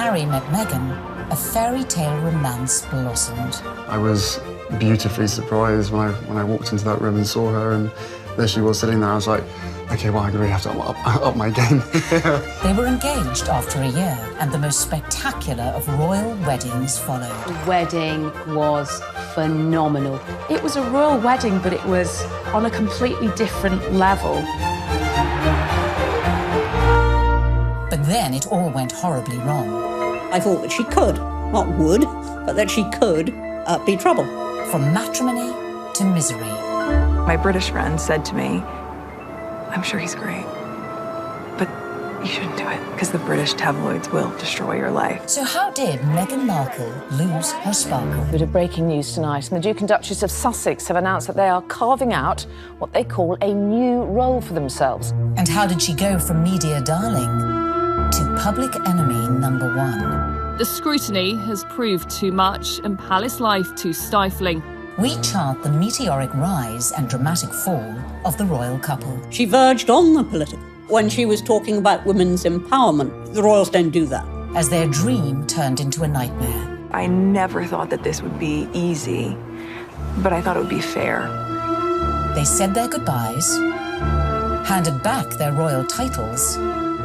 Harry met Meghan, a fairy tale romance blossomed. I was beautifully surprised when I walked into that room and saw her, and there she was sitting there. I was like, okay, well, I really have to up my game. They were engaged after a year, and the most spectacular of royal weddings followed. The wedding was phenomenal. It was a royal wedding, but it was on a completely different level. But then it all went horribly wrong. I thought that she could, not would, but that she could be trouble. From matrimony to misery. My British friend said to me, I'm sure he's great, but you shouldn't do it because the British tabloids will destroy your life. So how did Meghan Markle lose her sparkle? Bit of breaking news tonight, and the Duke and Duchess of Sussex have announced that they are carving out what they call a new role for themselves. And how did she go from media darling to public enemy number one? The scrutiny has proved too much and palace life too stifling. We chart the meteoric rise and dramatic fall of the royal couple. She verged on the political when she was talking about women's empowerment. The royals don't do that. As their dream turned into a nightmare. I never thought that this would be easy, but I thought it would be fair. They said their goodbyes, handed back their royal titles.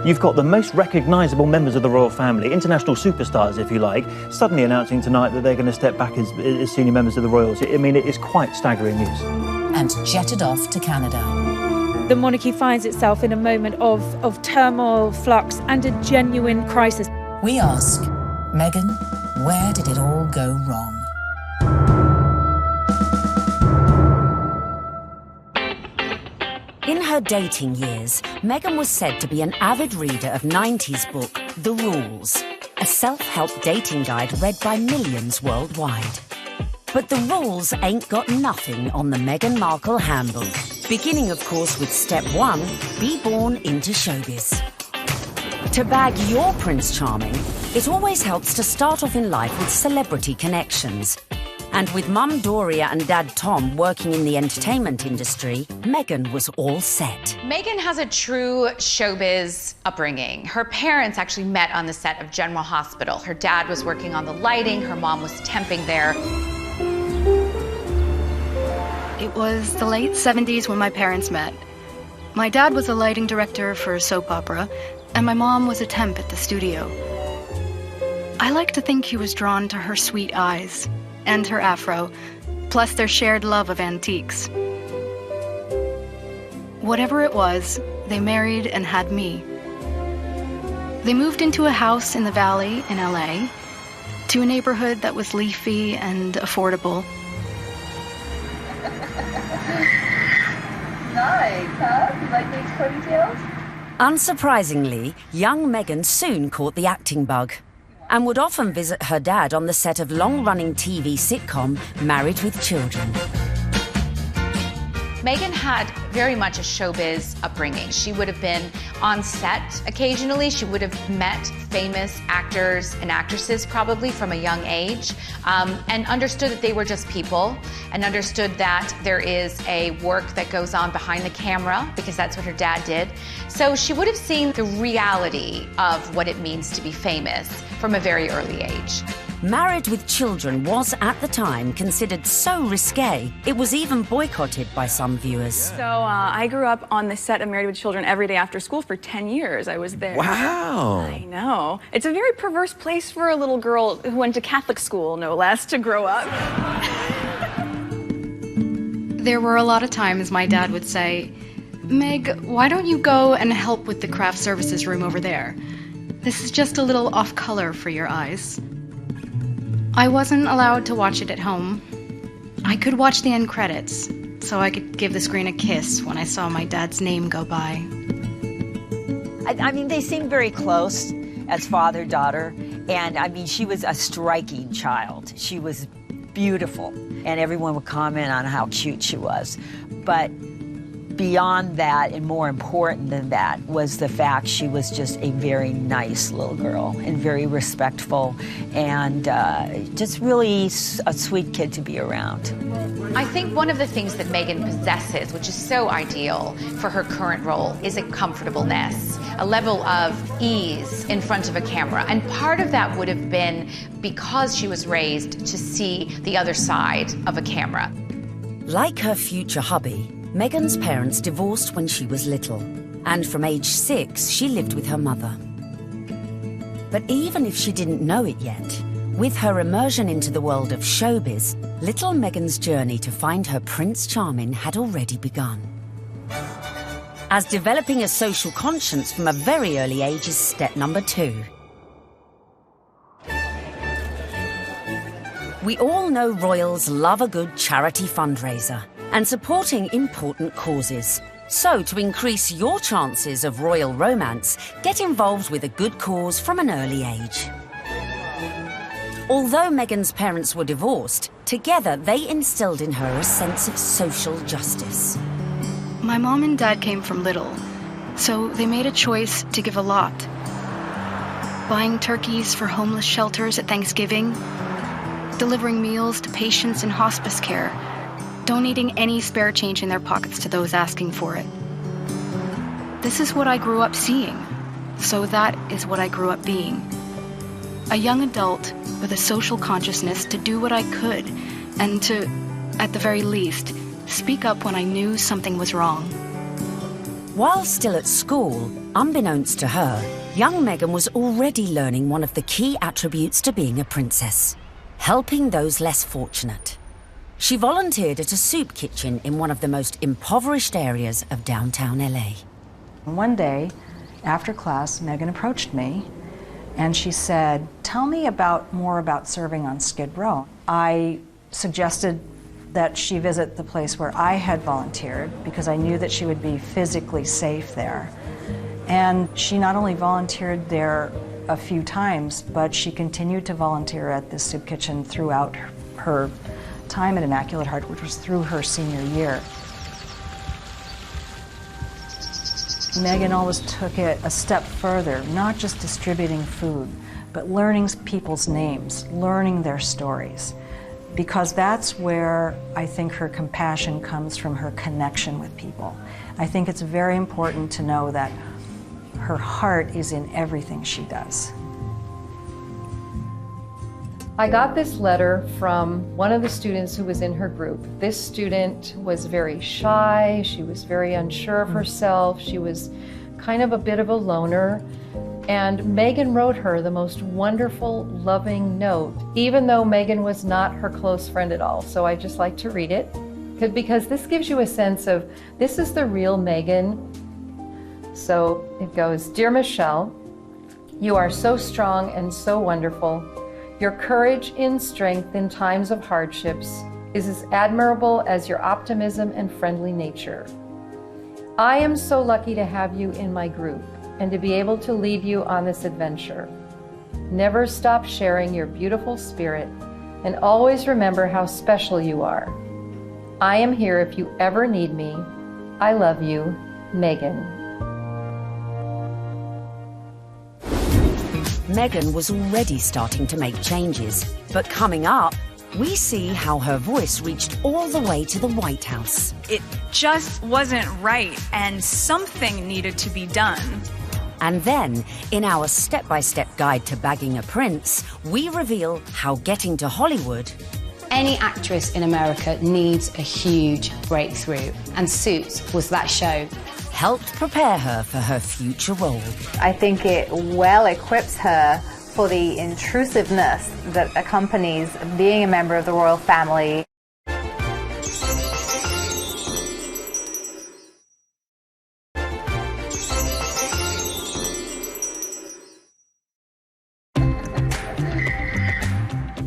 You've got the most recognisable members of the royal family, international superstars, if you like, suddenly announcing tonight that they're going to step back as senior members of the royals. I mean, it is quite staggering news. And jetted off to Canada. The monarchy finds itself in a moment of turmoil, flux, and a genuine crisis. We ask, Meghan, where did it all go wrong? In her dating years, Meghan was said to be an avid reader of 90s book, The Rules, a self-help dating guide read by millions worldwide. But The Rules ain't got nothing on the Meghan Markle handbook. Beginning, of course, with step 1, be born into showbiz. To bag your Prince Charming, it always helps to start off in life with celebrity connections. And with Mum Doria and Dad Tom working in the entertainment industry, Meghan was all set. Meghan has a true showbiz upbringing. Her parents actually met on the set of General Hospital. Her dad was working on the lighting, her mom was temping there. It was the late 70s when my parents met. My dad was a lighting director for a soap opera, and my mom was a temp at the studio. I like to think he was drawn to her sweet eyes and her afro, plus their shared love of antiques. Whatever it was, they married and had me. They moved into a house in the Valley in LA, to a neighborhood that was leafy and affordable. Nice, huh? You like these ponytails? Unsurprisingly, young Meghan soon caught the acting bug and would often visit her dad on the set of long-running TV sitcom Married with Children. Meghan had very much a showbiz upbringing. She would have been on set occasionally. She would have met famous actors and actresses probably from a young age, and understood that they were just people, and understood that there is a work that goes on behind the camera, because that's what her dad did. So she would have seen the reality of what it means to be famous from a very early age. Married with Children was, at the time, considered so risque, it was even boycotted by some viewers. So I grew up on the set of Married with Children every day after school for 10 years. I was there. Wow. I know. It's a very perverse place for a little girl who went to Catholic school, no less, to grow up. There were a lot of times my dad would say, Meg, why don't you go and help with the craft services room over there? This is just a little off color for your eyes. I wasn't allowed to watch it at home. I could watch the end credits, so I could give the screen a kiss when I saw my dad's name go by. I mean, they seemed very close as father-daughter, and I mean, she was a striking child. She was beautiful, and everyone would comment on how cute she was. But beyond that and more important than that was the fact she was just a very nice little girl and very respectful and just really a sweet kid to be around. I think one of the things that Meghan possesses, which is so ideal for her current role, is a comfortableness, a level of ease in front of a camera. And part of that would have been because she was raised to see the other side of a camera. Like her future hubby, Meghan's parents divorced when she was little, and from age 6, she lived with her mother. But even if she didn't know it yet, with her immersion into the world of showbiz, little Meghan's journey to find her Prince Charming had already begun. As developing a social conscience from a very early age is step number 2. We all know royals love a good charity fundraiser and supporting important causes. So, to increase your chances of royal romance, get involved with a good cause from an early age. Although Meghan's parents were divorced, together they instilled in her a sense of social justice. My mom and dad came from little, so they made a choice to give a lot. Buying turkeys for homeless shelters at Thanksgiving, delivering meals to patients in hospice care, donating any spare change in their pockets to those asking for it. This is what I grew up seeing, so that is what I grew up being. A young adult with a social consciousness to do what I could and to, at the very least, speak up when I knew something was wrong. While still at school, unbeknownst to her, young Meghan was already learning one of the key attributes to being a princess: helping those less fortunate. She volunteered at a soup kitchen in one of the most impoverished areas of downtown LA. One day, after class, Meghan approached me and she said, "Tell me more about serving on Skid Row." I suggested that she visit the place where I had volunteered because I knew that she would be physically safe there. And she not only volunteered there a few times, but she continued to volunteer at this soup kitchen throughout her time at Immaculate Heart, which was through her senior year. Meghan always took it a step further, not just distributing food, but learning people's names, learning their stories, because that's where I think her compassion comes from, her connection with people. I think it's very important to know that her heart is in everything she does. I got this letter from one of the students who was in her group. This student was very shy, she was very unsure of herself, she was kind of a bit of a loner, and Meghan wrote her the most wonderful, loving note, even though Meghan was not her close friend at all. So I just like to read it, because this gives you a sense of, this is the real Meghan. So it goes, "Dear Michelle, you are so strong and so wonderful. Your courage in strength in times of hardships is as admirable as your optimism and friendly nature. I am so lucky to have you in my group and to be able to lead you on this adventure. Never stop sharing your beautiful spirit and always remember how special you are. I am here if you ever need me. I love you, Meghan." Meghan was already starting to make changes, but coming up, we see how her voice reached all the way to the White House. It just wasn't right, and something needed to be done. And then, in our step-by-step guide to bagging a prince, we reveal how getting to Hollywood... Any actress in America needs a huge breakthrough, and Suits was that show. Helped prepare her for her future role. I think it well equips her for the intrusiveness that accompanies being a member of the royal family.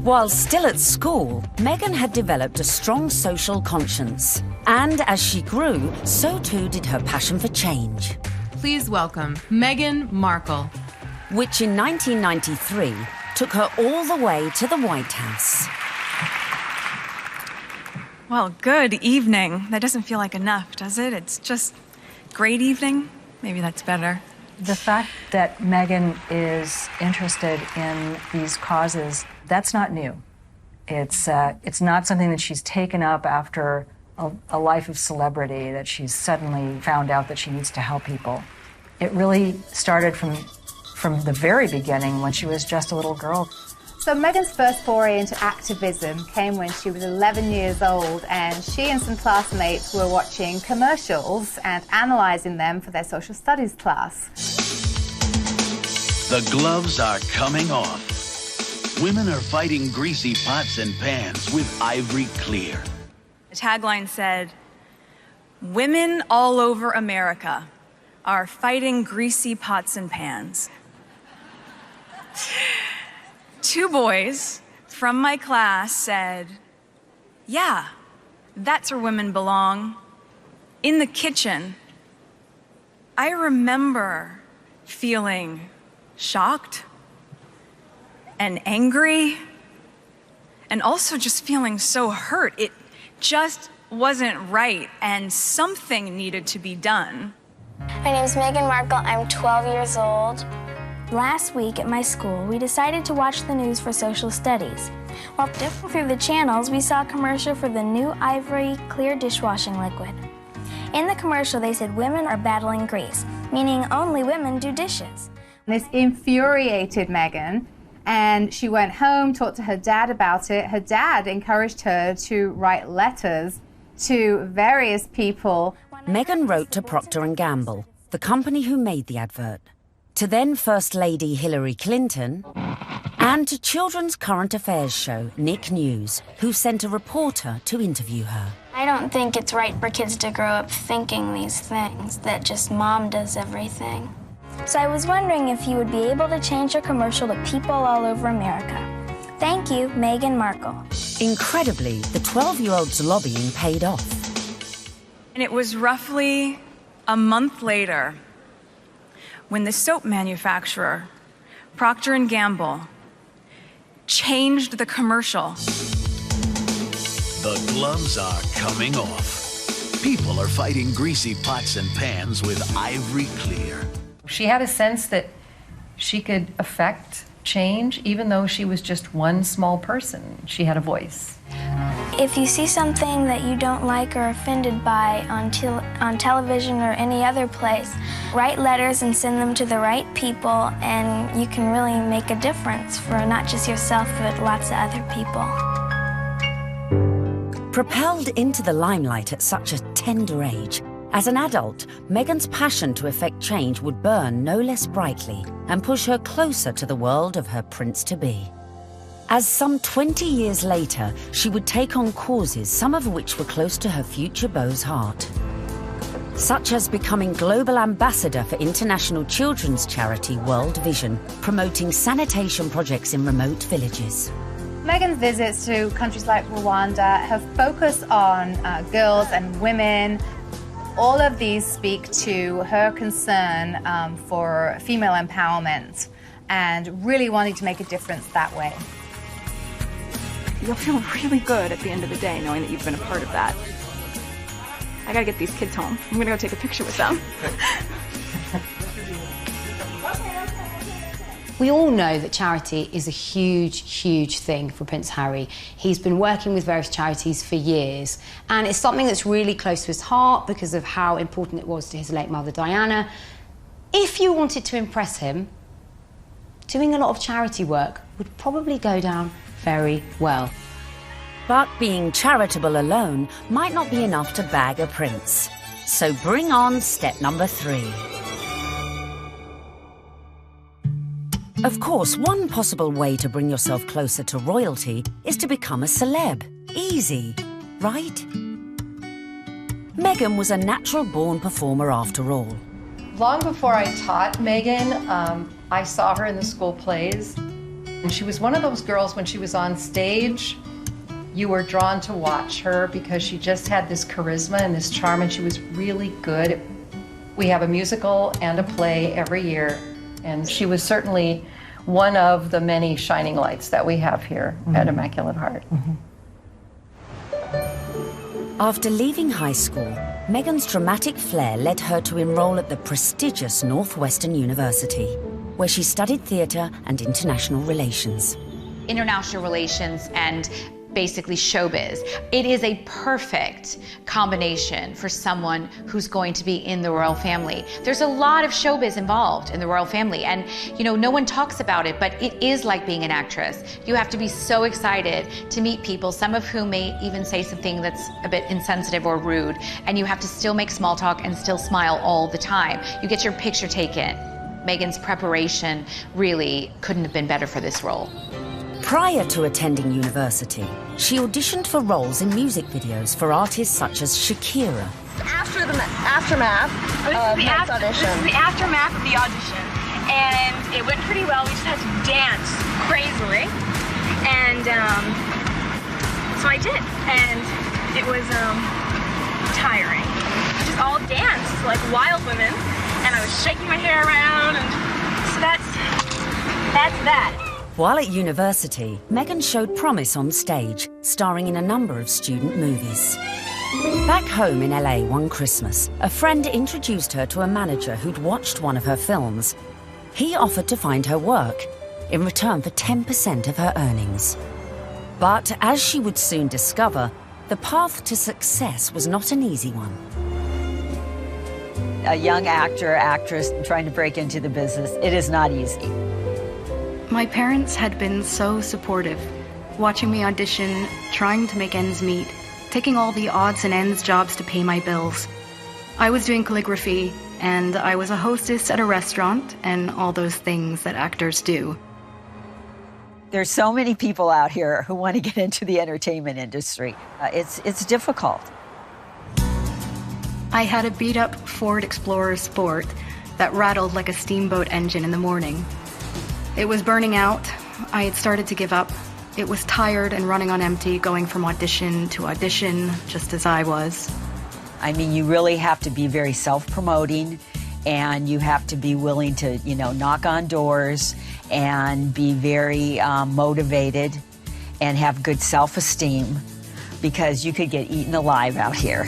While still at school, Meghan had developed a strong social conscience. And as she grew, so too did her passion for change. Please welcome Meghan Markle. Which in 1993 took her all the way to the White House. Well, good evening. That doesn't feel like enough, does it? It's just great evening. Maybe that's better. The fact that Meghan is interested in these causes, that's not new. It's not something that she's taken up after a life of celebrity, that she's suddenly found out that she needs to help people. It really started from the very beginning when she was just a little girl. So Meghan's first foray into activism came when she was 11 years old, and she and some classmates were watching commercials and analysing them for their social studies class. The gloves are coming off. Women are fighting greasy pots and pans with Ivory Clear. The tagline said, "Women all over America are fighting greasy pots and pans." 2 boys from my class said, "Yeah, that's where women belong, in the kitchen." I remember feeling shocked and angry and also just feeling so hurt. It just wasn't right, and something needed to be done. My name's Meghan Markle. I'm 12 years old. Last week at my school, we decided to watch the news for social studies. While flipping through the channels, we saw a commercial for the new Ivory Clear dishwashing liquid. In the commercial, they said women are battling grease, meaning only women do dishes. This infuriated Meghan, and she went home, talked to her dad about it. Her dad encouraged her to write letters to various people. Meghan wrote to Procter & Gamble, the company who made the advert, to then First Lady Hillary Clinton, and to children's current affairs show Nick News, who sent a reporter to interview her. I don't think it's right for kids to grow up thinking these things, that just mom does everything. So I was wondering if you would be able to change your commercial to people all over America. Thank you, Meghan Markle. Incredibly, the 12-year-old's lobbying paid off. And it was roughly a month later when the soap manufacturer, Procter & Gamble, changed the commercial. The gloves are coming off. People are fighting greasy pots and pans with Ivory Clear. She had a sense that she could affect change, even though she was just one small person. She had a voice. If you see something that you don't like or are offended by on television or any other place, write letters and send them to the right people, and you can really make a difference for not just yourself, but lots of other people. Propelled into the limelight at such a tender age, as an adult, Meghan's passion to effect change would burn no less brightly and push her closer to the world of her prince-to-be. As some 20 years later, she would take on causes, some of which were close to her future beau's heart, such as becoming global ambassador for international children's charity World Vision, promoting sanitation projects in remote villages. Meghan's visits to countries like Rwanda have focused on girls and women. All of these speak to her concern for female empowerment and really wanting to make a difference that way. You'll feel really good at the end of the day knowing that you've been a part of that. I gotta get these kids home. I'm gonna go take a picture with them. We all know that charity is a huge, huge thing for Prince Harry. He's been working with various charities for years, and it's something that's really close to his heart because of how important it was to his late mother, Diana. If you wanted to impress him, doing a lot of charity work would probably go down very well. But being charitable alone might not be enough to bag a prince. So bring on step number 3. Of course, one possible way to bring yourself closer to royalty is to become a celeb. Easy, right? Meghan was a natural-born performer after all. Long before I taught Meghan, I saw her in the school plays. And she was one of those girls, when she was on stage, you were drawn to watch her because she just had this charisma and this charm, and she was really good. We have a musical and a play every year, and she was certainly one of the many shining lights that we have here at Immaculate Heart. After leaving high school, Meghan's dramatic flair led her to enroll at the prestigious Northwestern University, where she studied theatre and international relations. International relations and basically showbiz. It is a perfect combination for someone who's going to be in the royal family. There's a lot of showbiz involved in the royal family, and you know, no one talks about it, but it is like being an actress. You have to be so excited to meet people, some of whom may even say something that's a bit insensitive or rude, and you have to still make small talk and still smile all the time. You get your picture taken. Meghan's preparation really couldn't have been better for this role. Prior to attending university, she auditioned for roles in music videos for artists such as Shakira. After the aftermath of the audition. This is the aftermath of the audition, and it went pretty well. We just had to dance crazily, and so I did, and it was tiring. We just all danced like wild women, and I was shaking my hair around, and so that's that. While at university, Meghan showed promise on stage, starring in a number of student movies. Back home in LA one Christmas, a friend introduced her to a manager who'd watched one of her films. He offered to find her work in return for 10% of her earnings. But as she would soon discover, the path to success was not an easy one. A young actor, actress trying to break into the business, it is not easy. My parents had been so supportive, watching me audition, trying to make ends meet, taking all the odds and ends jobs to pay my bills. I was doing calligraphy, and I was a hostess at a restaurant, and all those things that actors do. There's so many people out here who want to get into the entertainment industry. It's difficult. I had a beat-up Ford Explorer Sport that rattled like a steamboat engine in the morning. It was burning out. I had started to give up. It was tired and running on empty, going from audition to audition, just as I was. I mean, you really have to be very self-promoting, and you have to be willing to, you know, knock on doors and be very motivated and have good self-esteem, because you could get eaten alive out here.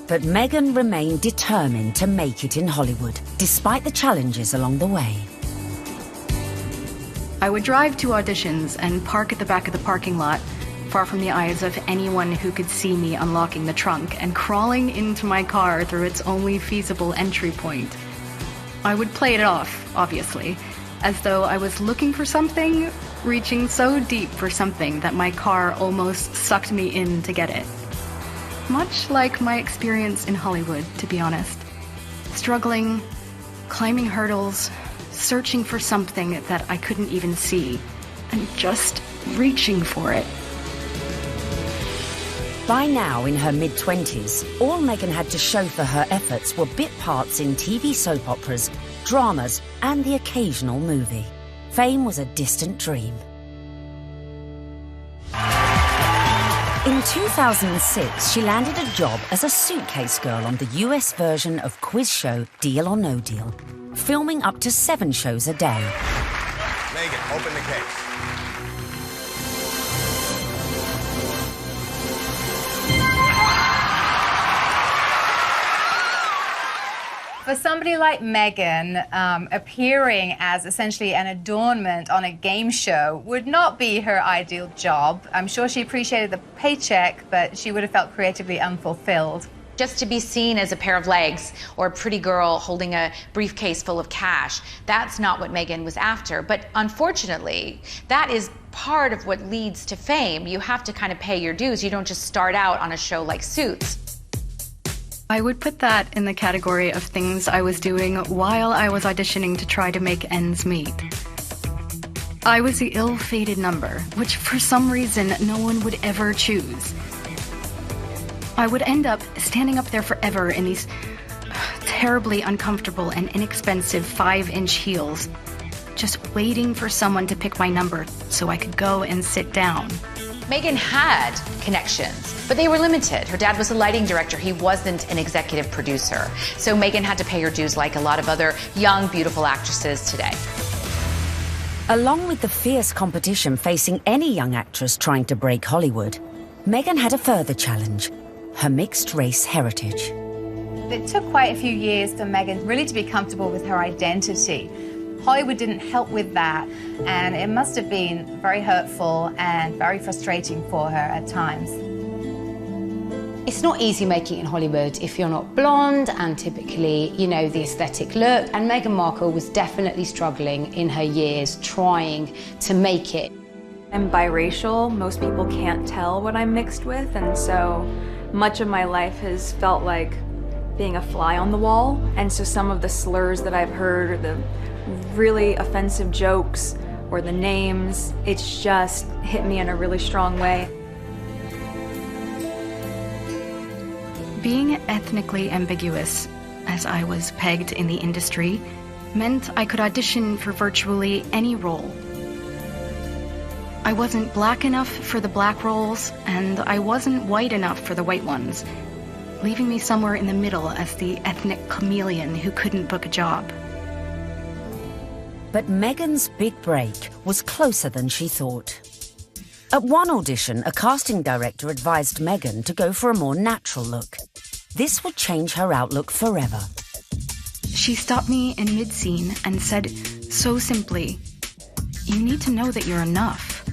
But Meghan remained determined to make it in Hollywood, despite the challenges along the way. I would drive to auditions and park at the back of the parking lot, far from the eyes of anyone who could see me unlocking the trunk and crawling into my car through its only feasible entry point. I would play it off, obviously, as though I was looking for something, reaching so deep for something that my car almost sucked me in to get it. Much like my experience in Hollywood, to be honest. Struggling, climbing hurdles, searching for something that I couldn't even see, and just reaching for it. By now, in her mid-20s, all Meghan had to show for her efforts were bit parts in TV soap operas, dramas, and the occasional movie. Fame was a distant dream. In 2006, she landed a job as a suitcase girl on the US version of quiz show Deal or No Deal, filming up to 7 shows a day. Meghan, open the case. For somebody like Meghan, appearing as essentially an adornment on a game show would not be her ideal job. I'm sure she appreciated the paycheck, but she would have felt creatively unfulfilled. Just to be seen as a pair of legs or a pretty girl holding a briefcase full of cash, that's not what Meghan was after. But unfortunately, that is part of what leads to fame. You have to kind of pay your dues. You don't just start out on a show like Suits. I would put that in the category of things I was doing while I was auditioning to try to make ends meet. I was the ill-fated number, which for some reason no one would ever choose. I would end up standing up there forever in these terribly uncomfortable and inexpensive 5-inch heels, just waiting for someone to pick my number so I could go and sit down. Meghan had connections, but they were limited. Her dad was a lighting director. He wasn't an executive producer. So Meghan had to pay her dues like a lot of other young, beautiful actresses today. Along with the fierce competition facing any young actress trying to break Hollywood, Meghan had a further challenge: her mixed-race heritage. It took quite a few years for Meghan really to be comfortable with her identity. Hollywood didn't help with that, and it must have been very hurtful and very frustrating for her at times. It's not easy making it in Hollywood if you're not blonde and typically, you know, the aesthetic look. And Meghan Markle was definitely struggling in her years trying to make it. I'm biracial. Most people can't tell what I'm mixed with, and so much of my life has felt like being a fly on the wall. And so some of the slurs that I've heard, or the really offensive jokes, or the names, it's just hit me in a really strong way. Being ethnically ambiguous, as I was pegged in the industry, meant I could audition for virtually any role. I wasn't black enough for the black roles, and I wasn't white enough for the white ones, leaving me somewhere in the middle as the ethnic chameleon who couldn't book a job. But Meghan's big break was closer than she thought. At one audition, a casting director advised Meghan to go for a more natural look. This would change her outlook forever. She stopped me in mid-scene and said so simply, "You need to know that you're enough."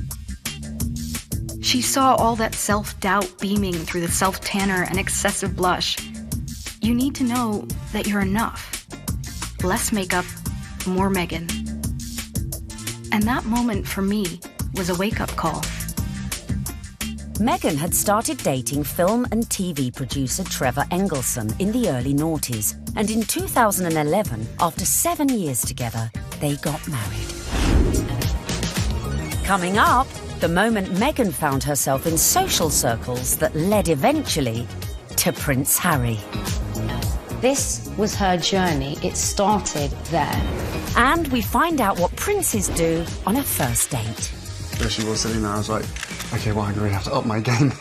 She saw all that self-doubt beaming through the self-tanner and excessive blush. You need to know that you're enough. Less makeup, more Meghan. And that moment for me was a wake-up call. Meghan had started dating film and TV producer Trevor Engelson in the early noughties, and in 2011, after 7 years together, they got married. Coming up, the moment Meghan found herself in social circles that led eventually to Prince Harry. This was her journey. It started there. And we find out what princes do on a first date. There she was sitting there, I was like, okay, well, I'm going to have to up my game.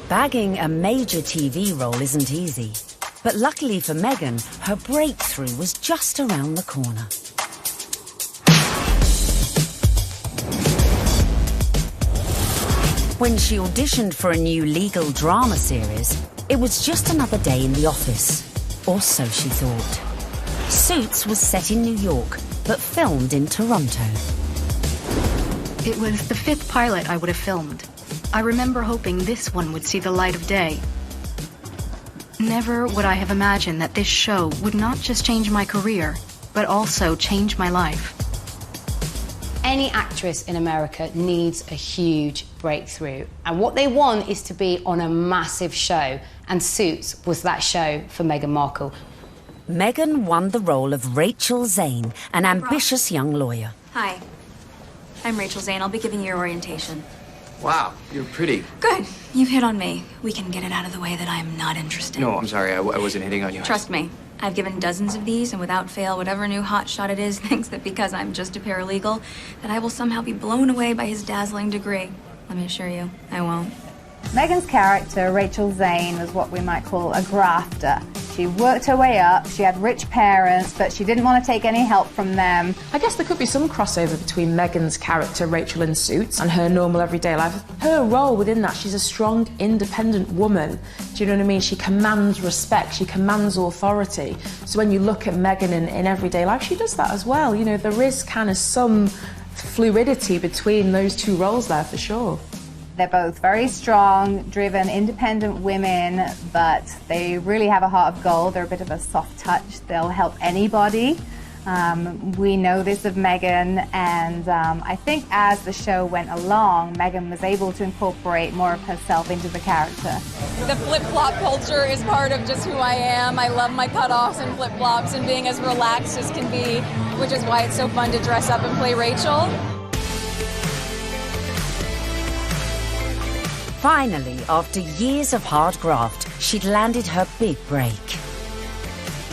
Bagging a major TV role isn't easy. But luckily for Meghan, her breakthrough was just around the corner. When she auditioned for a new legal drama series, it was just another day in the office. Or so she thought. Suits was set in New York, but filmed in Toronto. It was the 5th pilot I would have filmed. I remember hoping this one would see the light of day. Never would I have imagined that this show would not just change my career, but also change my life. Any actress in America needs a huge breakthrough. And what they want is to be on a massive show. And Suits was that show for Meghan Markle. Meghan won the role of Rachel Zane, an ambitious young lawyer. Hi, I'm Rachel Zane. I'll be giving you your orientation. Wow, you're pretty. Good. You've hit on me. We can get it out of the way that I am not interested. No, I'm sorry. I wasn't hitting on you. Trust me. I've given dozens of these, and without fail, whatever new hotshot it is thinks that because I'm just a paralegal, that I will somehow be blown away by his dazzling degree. Let me assure you, I won't. Meghan's character, Rachel Zane, was what we might call a grafter. She worked her way up, she had rich parents, but she didn't want to take any help from them. I guess there could be some crossover between Meghan's character, Rachel in Suits, and her normal everyday life. Her role within that, she's a strong, independent woman. Do you know what I mean? She commands respect, she commands authority. So when you look at Meghan in everyday life, she does that as well. You know, there is kind of some fluidity between those two roles there for sure. They're both very strong, driven, independent women, but they really have a heart of gold. They're a bit of a soft touch. They'll help anybody. We know this of Meghan, and I think as the show went along, Meghan was able to incorporate more of herself into the character. The flip-flop culture is part of just who I am. I love my cutoffs and flip-flops and being as relaxed as can be, which is why it's so fun to dress up and play Rachel. Finally, after years of hard graft, she'd landed her big break.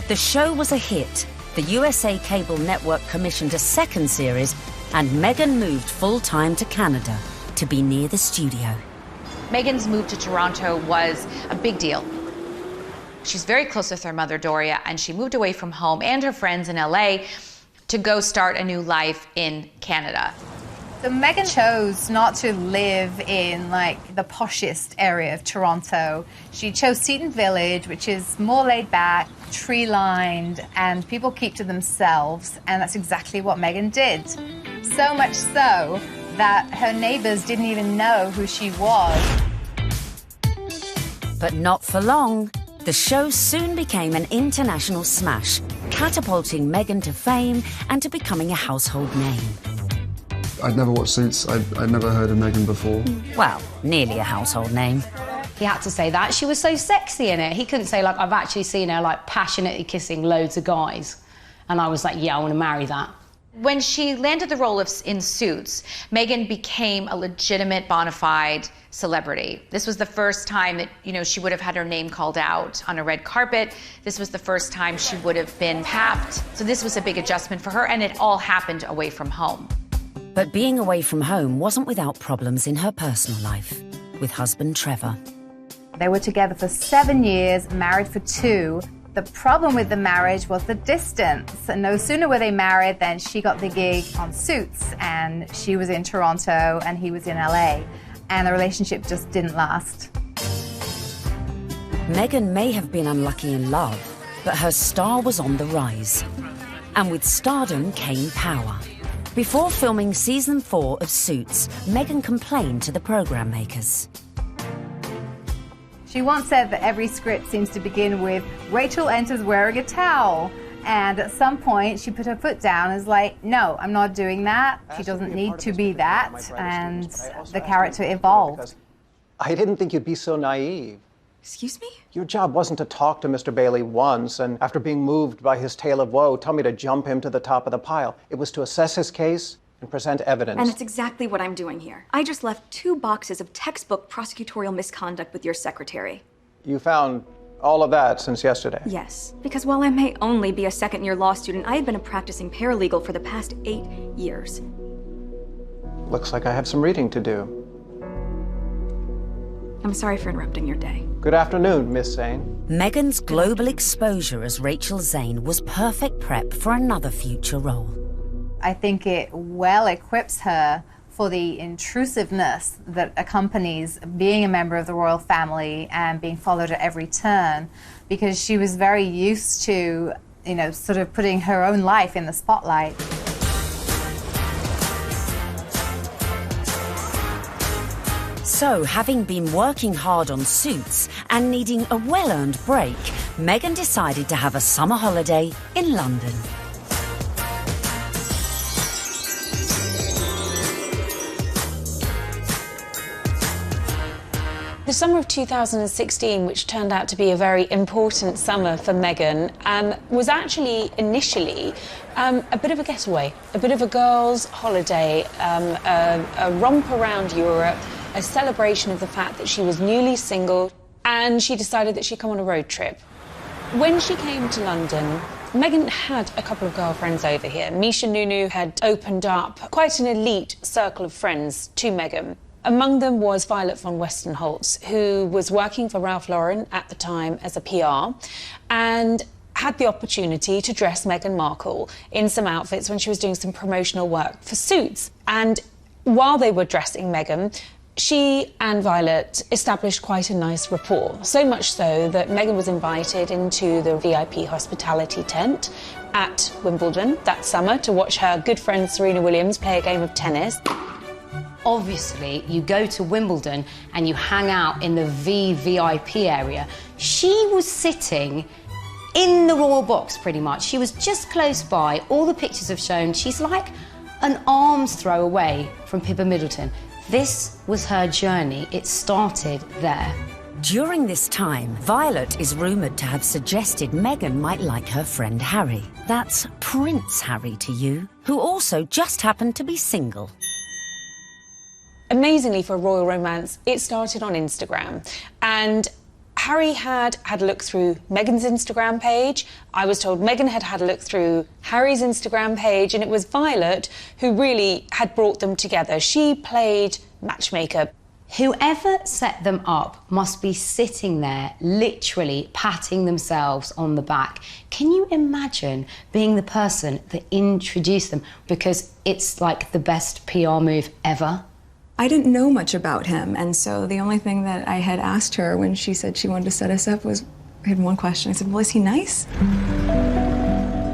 The show was a hit. The USA Cable Network commissioned a second series, and Meghan moved full-time to Canada to be near the studio. Meghan's move to Toronto was a big deal. She's very close with her mother, Doria, and she moved away from home and her friends in LA to go start a new life in Canada. So Meghan chose not to live in like the poshest area of Toronto. She chose Seton Village, which is more laid back, tree-lined, and people keep to themselves, and that's exactly what Meghan did. So much so that her neighbors didn't even know who she was. But not for long. The show soon became an international smash, catapulting Meghan to fame and to becoming a household name. I'd never watched Suits. I'd never heard of Meghan before. Well, nearly a household name. He had to say that. She was so sexy in it. He couldn't say, like, I've actually seen her, like, passionately kissing loads of guys. And I was like, yeah, I want to marry that. When she landed the role in Suits, Meghan became a legitimate, bona fide celebrity. This was the first time that, you know, she would have had her name called out on a red carpet. This was the first time she would have been tapped. So this was a big adjustment for her, and it all happened away from home. But being away from home wasn't without problems in her personal life, with husband Trevor. They were together for 7 years, married for 2. The problem with the marriage was the distance. And no sooner were they married than she got the gig on Suits, and she was in Toronto and he was in LA. And the relationship just didn't last. Meghan may have been unlucky in love, but her star was on the rise. And with stardom came power. Before filming season 4 of Suits, Meghan complained to the program makers. She once said that every script seems to begin with, Rachel enters wearing a towel. And at some point, she put her foot down and was like, no, I'm not doing that. She doesn't need to be that. And the character evolved. I didn't think you'd be so naive. Excuse me? Your job wasn't to talk to Mr. Bailey once and, after being moved by his tale of woe, tell me to jump him to the top of the pile. It was to assess his case and present evidence. And it's exactly what I'm doing here. I just left 2 boxes of textbook prosecutorial misconduct with your secretary. You found all of that since yesterday? Yes, because while I may only be a second-year law student, I have been a practicing paralegal for the past 8 years. Looks like I have some reading to do. I'm sorry for interrupting your day. Good afternoon, Miss Zane. Meghan's global exposure as Rachel Zane was perfect prep for another future role. I think it well equips her for the intrusiveness that accompanies being a member of the royal family and being followed at every turn, because she was very used to, you know, sort of putting her own life in the spotlight. So, having been working hard on Suits and needing a well-earned break, Meghan decided to have a summer holiday in London. The summer of 2016, which turned out to be a very important summer for Meghan, was actually initially a bit of a getaway, a bit of a girls' holiday, a romp around Europe, a celebration of the fact that she was newly single, and she decided that she'd come on a road trip. When she came to London, Meghan had a couple of girlfriends over here. Misha Nunu had opened up quite an elite circle of friends to Meghan. Among them was Violet von Westenholz, who was working for Ralph Lauren at the time as a PR, and had the opportunity to dress Meghan Markle in some outfits when she was doing some promotional work for Suits. And while they were dressing Meghan, she and Violet established quite a nice rapport, so much so that Meghan was invited into the VIP hospitality tent at Wimbledon that summer to watch her good friend Serena Williams play a game of tennis. Obviously, you go to Wimbledon and you hang out in the VVIP area. She was sitting in the royal box, pretty much. She was just close by. All the pictures have shown she's like an arm's throw away from Pippa Middleton. This was her journey. It started there. During this time, Violet is rumoured to have suggested Meghan might like her friend Harry. That's Prince Harry to you, who also just happened to be single. Amazingly, for a royal romance, it started on Instagram. And Harry had a look through Meghan's Instagram page. I was told Meghan had a look through Harry's Instagram page, and it was Violet who really had brought them together. She played matchmaker. Whoever set them up must be sitting there, literally patting themselves on the back. Can you imagine being the person that introduced them? Because it's like the best PR move ever. I didn't know much about him, and so the only thing that I had asked her when she said she wanted to set us up was, I had one question. I said, well, is he nice?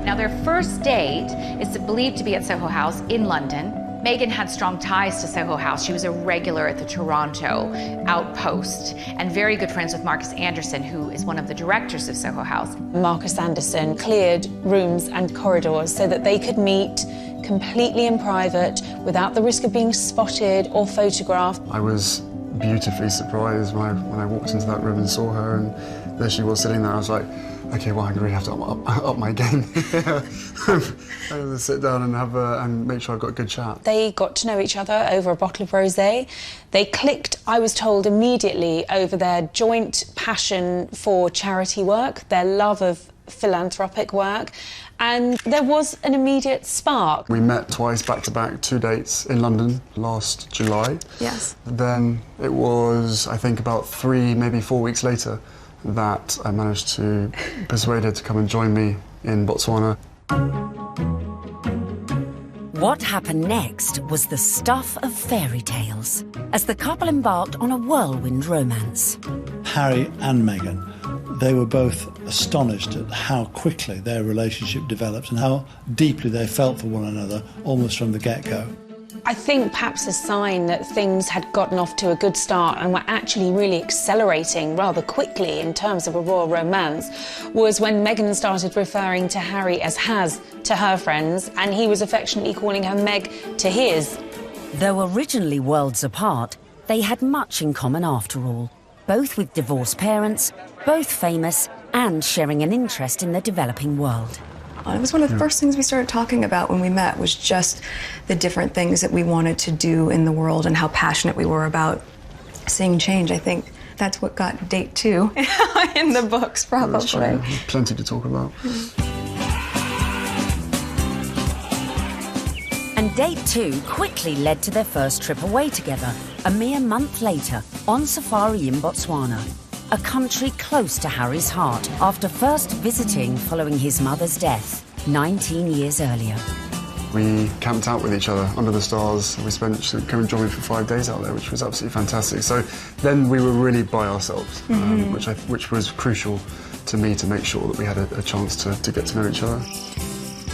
Now, their first date is believed to be at Soho House in London. Meghan had strong ties to Soho House. She was a regular at the Toronto outpost and very good friends with Marcus Anderson, who is one of the directors of Soho House. Marcus Anderson cleared rooms and corridors so that they could meet completely in private without the risk of being spotted or photographed. I was beautifully surprised when I walked into that room and saw her, and there she was sitting there. I was like, okay, well, I really have to up my game. I'm going to sit down and and make sure I've got a good chat. They got to know each other over a bottle of rosé. They clicked, I was told, immediately over their joint passion for charity work, their love of philanthropic work, and there was an immediate spark. We met twice, back-to-back, 2 dates in London last July. Yes. Then it was, I think, about 3, maybe 4 weeks later that I managed to persuade her to come and join me in Botswana. What happened next was the stuff of fairy tales as the couple embarked on a whirlwind romance. Harry and Meghan, they were both astonished at how quickly their relationship developed and how deeply they felt for one another almost from the get-go. I think perhaps a sign that things had gotten off to a good start and were actually really accelerating rather quickly in terms of a royal romance was when Meghan started referring to Harry as Has to her friends, and he was affectionately calling her Meg to his. Though originally worlds apart, they had much in common after all, both with divorced parents, both famous, and sharing an interest in the developing world. It was one of the first things we started talking about when we met, was just the different things that we wanted to do in the world and how passionate we were about seeing change. I think that's what got date 2 in the books, probably. Plenty to talk about. And date 2 quickly led to their first trip away together, a mere month later, on safari in Botswana, a country close to Harry's heart after first visiting following his mother's death 19 years earlier. We camped out with each other under the stars. She came and joined me for 5 days out there, which was absolutely fantastic. So then we were really by ourselves, which was crucial to me to make sure that we had a chance to get to know each other.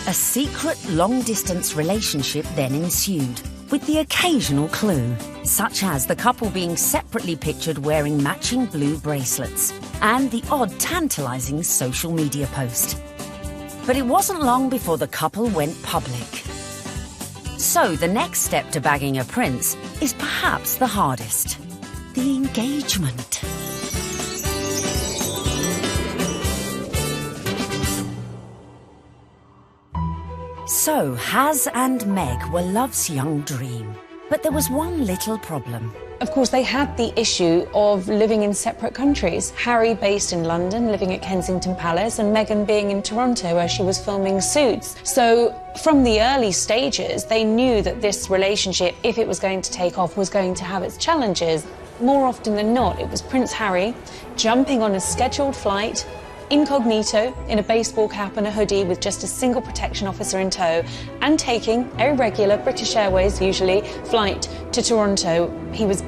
A secret long-distance relationship then ensued, with the occasional clue, such as the couple being separately pictured wearing matching blue bracelets, and the odd tantalising social media post. But it wasn't long before the couple went public. So the next step to bagging a prince is perhaps the hardest: the engagement. So, Has and Meg were love's young dream. But there was one little problem. Of course, they had the issue of living in separate countries. Harry based in London, living at Kensington Palace, and Meghan being in Toronto, where she was filming Suits. So, from the early stages, they knew that this relationship, if it was going to take off, was going to have its challenges. More often than not, it was Prince Harry jumping on a scheduled flight, incognito, in a baseball cap and a hoodie with just a single protection officer in tow, and taking a regular British Airways, usually, flight to Toronto. He was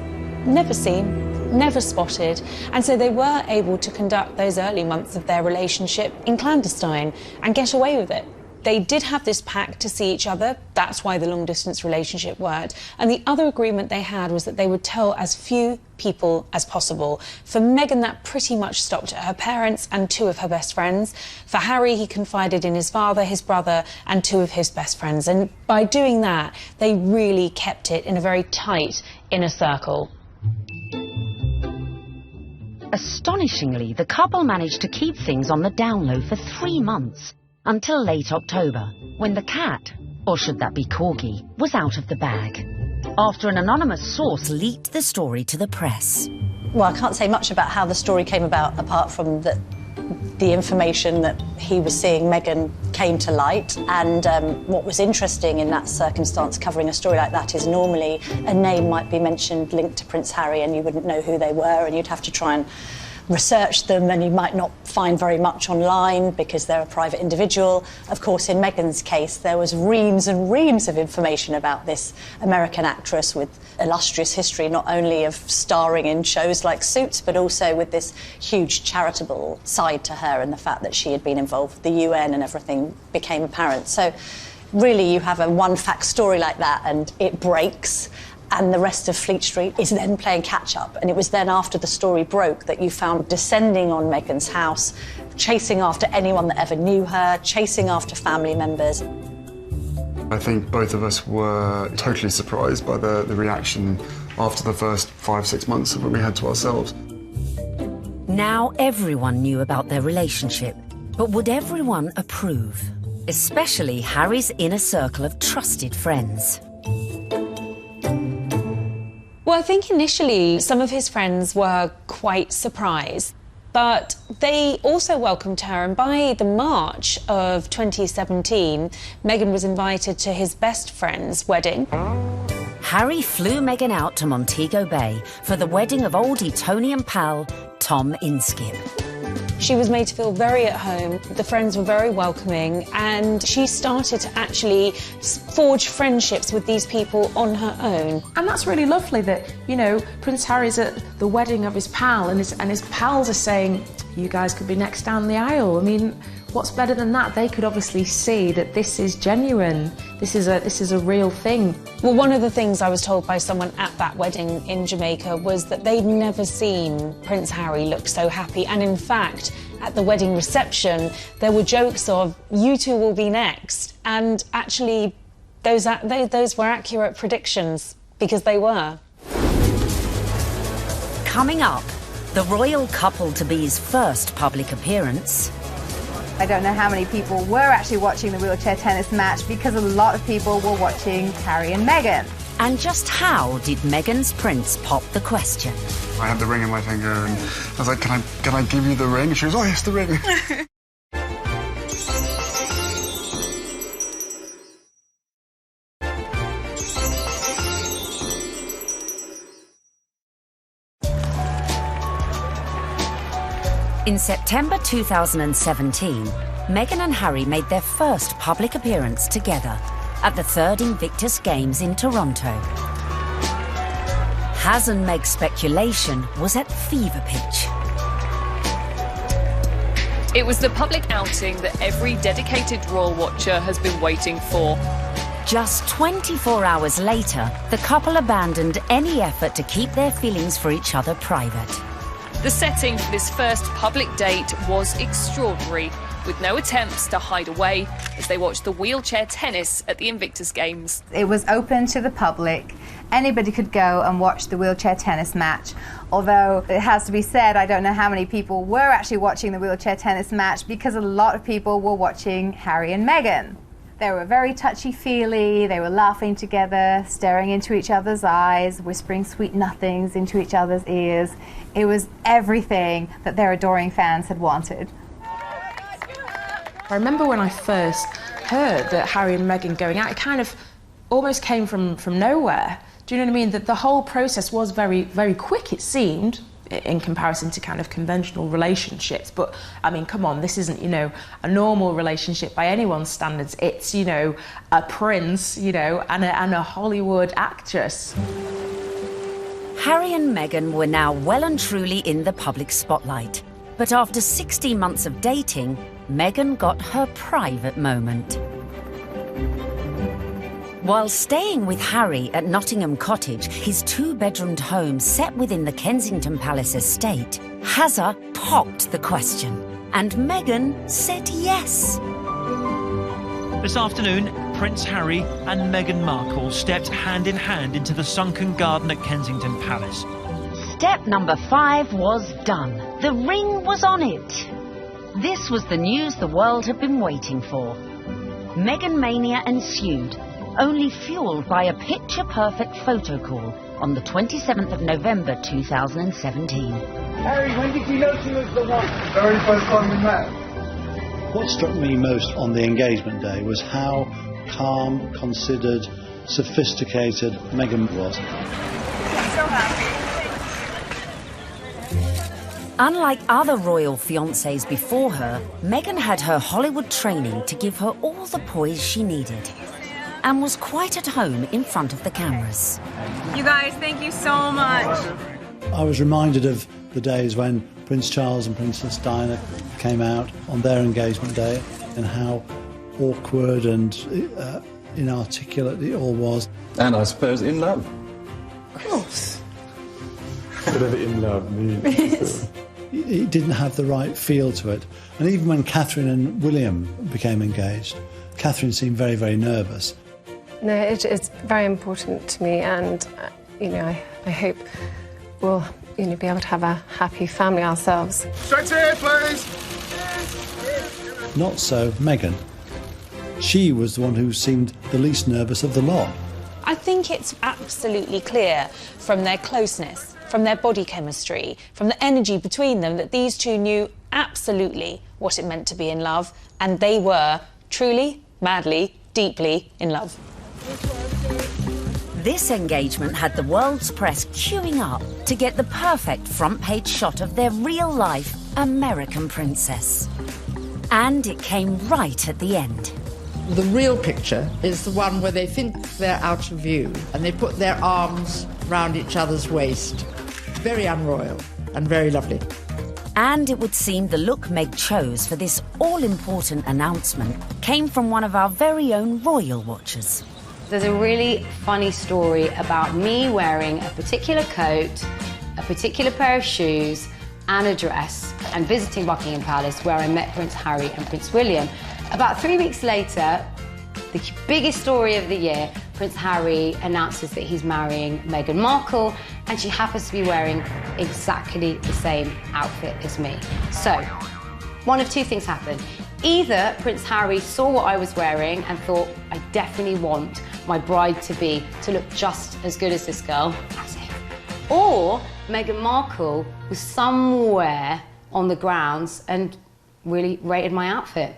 never seen, never spotted, and so they were able to conduct those early months of their relationship in clandestine and get away with it. They did have this pact to see each other. That's why the long-distance relationship worked. And the other agreement they had was that they would tell as few people as possible. For Meghan, that pretty much stopped at her parents and 2 of her best friends. For Harry, he confided in his father, his brother, and 2 of his best friends. And by doing that, they really kept it in a very tight inner circle. Astonishingly, the couple managed to keep things on the down low for 3 months. Until late October, when the cat, or should that be corgi, was out of the bag, after an anonymous source leaked the story to the press. Well, I can't say much about how the story came about, apart from that the information that he was seeing Meghan came to light. And what was interesting in that circumstance, covering a story like that, is normally a name might be mentioned linked to Prince Harry and you wouldn't know who they were, and you'd have to try and research them, and you might not find very much online because they're a private individual. Of course, in Meghan's case, there was reams and reams of information about this American actress with illustrious history, not only of starring in shows like Suits, but also with this huge charitable side to her, and the fact that she had been involved with the UN and everything became apparent. So really, you have a one-fact story like that, and it breaks, and the rest of Fleet Street is then playing catch-up. And it was then after the story broke that you found descending on Meghan's house, chasing after anyone that ever knew her, chasing after family members. I think both of us were totally surprised by the reaction after the first 5-6 months of what we had to ourselves. Now everyone knew about their relationship, but would everyone approve? Especially Harry's inner circle of trusted friends. Well, I think initially some of his friends were quite surprised, but they also welcomed her, and by the March of 2017, Meghan was invited to his best friend's wedding. Harry flew Meghan out to Montego Bay for the wedding of old Etonian pal Tom Inskip. She was made to feel very at home, the friends were very welcoming, and she started to actually forge friendships with these people on her own. And that's really lovely that, you know, Prince Harry's at the wedding of his pal, and his pals are saying, you guys could be next down the aisle. I mean, what's better than that? They could obviously see that this is genuine. This is a real thing. Well, one of the things I was told by someone at that wedding in Jamaica was that they'd never seen Prince Harry look so happy. And in fact, at the wedding reception, there were jokes of, you two will be next. And actually, those were accurate predictions, because they were. Coming up, the royal couple-to-be's first public appearance. I don't know how many people were actually watching the wheelchair tennis match, because a lot of people were watching Harry and Meghan. And just how did Meghan's prince pop the question? I had the ring in my finger and I was like, can I give you the ring? She was, oh yes, the ring. In September 2017, Meghan and Harry made their first public appearance together at the 3rd Invictus Games in Toronto. Has and Meg's speculation was at fever pitch. It was the public outing that every dedicated royal watcher has been waiting for. Just 24 hours later, the couple abandoned any effort to keep their feelings for each other private. The setting for this first public date was extraordinary, with no attempts to hide away as they watched the wheelchair tennis at the Invictus Games. It was open to the public. Anybody could go and watch the wheelchair tennis match. Although it has to be said, I don't know how many people were actually watching the wheelchair tennis match, because a lot of people were watching Harry and Meghan. They were very touchy-feely, they were laughing together, staring into each other's eyes, whispering sweet nothings into each other's ears. It was everything that their adoring fans had wanted. I remember when I first heard that Harry and Meghan going out, it kind of almost came from nowhere. Do you know what I mean? That the whole process was very, very quick, it seemed, in comparison to kind of conventional relationships. But, I mean, come on, this isn't, you know, a normal relationship by anyone's standards. It's, you know, a prince, you know, and a Hollywood actress. Harry and Meghan were now well and truly in the public spotlight. But after 16 months of dating, Meghan got her private moment. While staying with Harry at Nottingham Cottage, his 2-bedroomed home set within the Kensington Palace estate, Hazza popped the question, and Meghan said yes. This afternoon, Prince Harry and Meghan Markle stepped hand in hand into the sunken garden at Kensington Palace. Step number 5 was done. The ring was on it. This was the news the world had been waiting for. Meghan mania ensued, only fueled by a picture-perfect photo call on the 27th of November 2017. Harry, when did you know she was the one? The very first time we met. What struck me most on the engagement day was how calm, considered, sophisticated Meghan was. I'm so happy. Unlike other royal fiancés before her, Meghan had her Hollywood training to give her all the poise she needed and was quite at home in front of the cameras. You guys, thank you so much. I was reminded of the days when Prince Charles and Princess Diana came out on their engagement day and how awkward and inarticulate it all was. And I suppose in love. Of course. Whatever in love means. It didn't have the right feel to it. And even when Catherine and William became engaged, Catherine seemed very, very nervous. No, it's very important to me, and I hope we'll be able to have a happy family ourselves. Straight here, please. Not so Meghan. She was the one who seemed the least nervous of the lot. I think it's absolutely clear from their closeness, from their body chemistry, from the energy between them, that these two knew absolutely what it meant to be in love, and they were truly, madly, deeply in love. This engagement had the world's press queuing up to get the perfect front-page shot of their real-life American princess. And it came right at the end. The real picture is the one where they think they're out of view and they put their arms round each other's waist. Very unroyal and very lovely. And it would seem the look Meg chose for this all-important announcement came from one of our very own royal watchers. There's a really funny story about me wearing a particular coat, a particular pair of shoes, and a dress, and visiting Buckingham Palace, where I met Prince Harry and Prince William. About 3 weeks later, the biggest story of the year, Prince Harry announces that he's marrying Meghan Markle, and she happens to be wearing exactly the same outfit as me. So, one of two things happened. Either Prince Harry saw what I was wearing and thought, I definitely want my bride to look just as good as this girl, as if. Or Meghan Markle was somewhere on the grounds and really rated my outfit.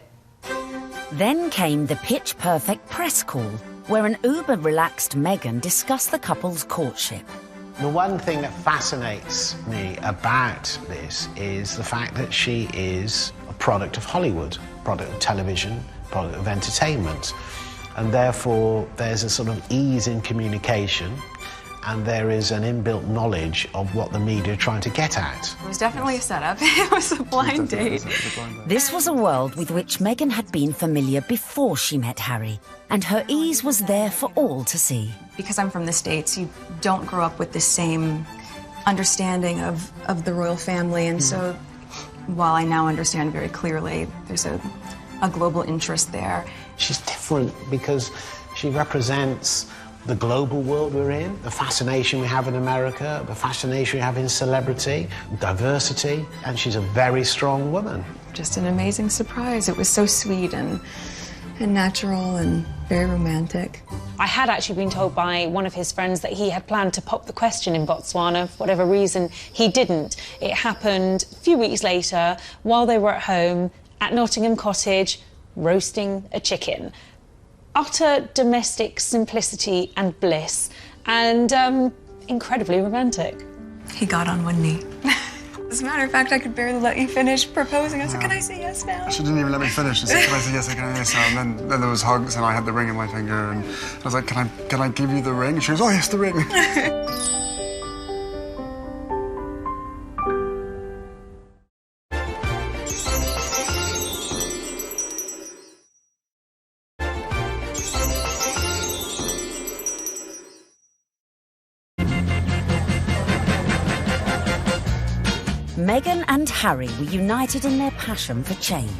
Then came the pitch-perfect press call, where an uber-relaxed Meghan discussed the couple's courtship. The one thing that fascinates me about this is the fact that she is a product of Hollywood, product of television, product of entertainment. And therefore, there's a sort of ease in communication, and there is an inbuilt knowledge of what the media are trying to get at. It was definitely a setup. It was a blind date. This was a world with which Meghan had been familiar before she met Harry, and her ease was there for all to see. Because I'm from the States, you don't grow up with the same understanding of the royal family, and so while I now understand very clearly, there's a global interest there. She's different because she represents the global world we're in, the fascination we have in America, the fascination we have in celebrity, diversity, and she's a very strong woman. Just an amazing surprise. It was so sweet and natural and very romantic. I had actually been told by one of his friends that he had planned to pop the question in Botswana. For whatever reason, he didn't. It happened a few weeks later while they were at home at Nottingham Cottage, roasting a chicken. Utter domestic simplicity and bliss, and incredibly romantic. He got on one knee. As a matter of fact, I could barely let you finish proposing. I said, can I say yes now? She didn't even let me finish. She said, can I say yes, can I say yes now? And then there was hugs, and I had the ring in my finger, and I was like, can I give you the ring? And she goes, oh, yes, the ring. Meghan and Harry were united in their passion for change.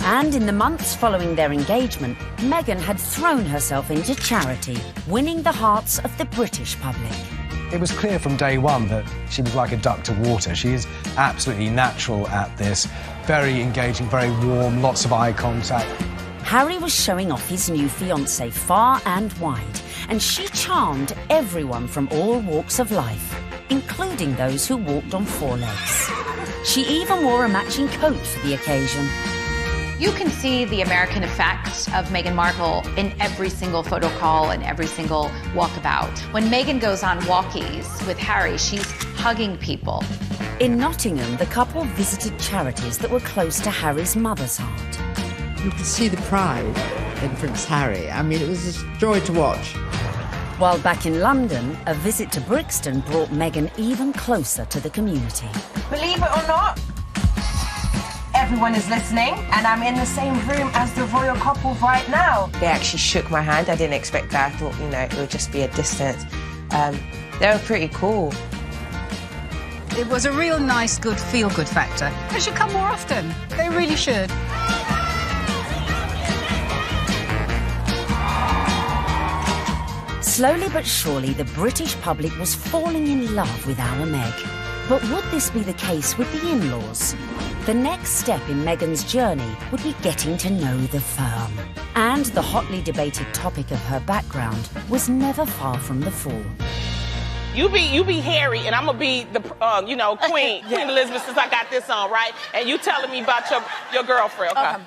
And in the months following their engagement, Meghan had thrown herself into charity, winning the hearts of the British public. It was clear from day one that she was like a duck to water. She is absolutely natural at this, very engaging, very warm, lots of eye contact. Harry was showing off his new fiancée far and wide, and she charmed everyone from all walks of life, including those who walked on four legs. She even wore a matching coat for the occasion. You can see the American effect of Meghan Markle in every single photo call and every single walkabout. When Meghan goes on walkies with Harry, she's hugging people. In Nottingham, the couple visited charities that were close to Harry's mother's heart. You could see the pride in Prince Harry. I mean, it was a joy to watch. While back in London, a visit to Brixton brought Meghan even closer to the community. Believe it or not, everyone is listening, and I'm in the same room as the royal couple right now. They actually shook my hand. I didn't expect that. I thought, you know, it would just be a distance. They were pretty cool. It was a real nice, good, feel-good factor. They should come more often. They really should. Slowly but surely, the British public was falling in love with our Meg. But would this be the case with the in-laws? The next step in Meghan's journey would be getting to know the firm. And the hotly debated topic of her background was never far from the fore. You be Harry, and I'm gonna be the, Queen Elizabeth, since I got this on, right? And you telling me about your girlfriend, okay?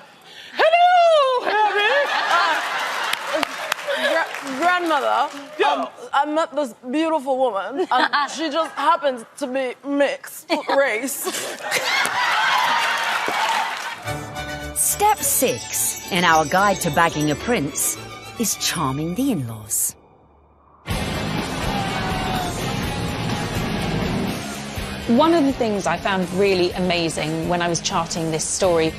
Hello, Harry. Grandmother, I met this beautiful woman, and she just happens to be mixed race. Step 6 in our guide to bagging a prince is charming the in-laws. One of the things I found really amazing when I was charting this story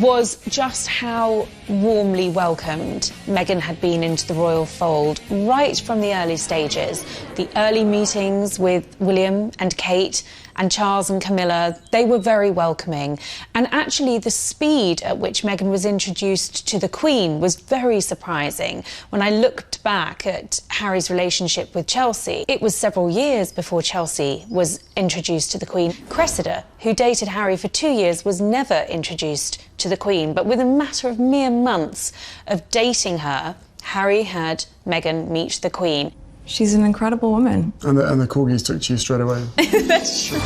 was just how warmly welcomed Meghan had been into the royal fold right from the early stages. The early meetings with William and Kate and Charles and Camilla, they were very welcoming. And actually the speed at which Meghan was introduced to the Queen was very surprising. When I looked back at Harry's relationship with Chelsea, it was several years before Chelsea was introduced to the Queen. Cressida, who dated Harry for 2 years, was never introduced to the Queen, but with a matter of mere months of dating her, Harry had Meghan meet the Queen. She's an incredible woman. And the corgis took to you straight away. That's true.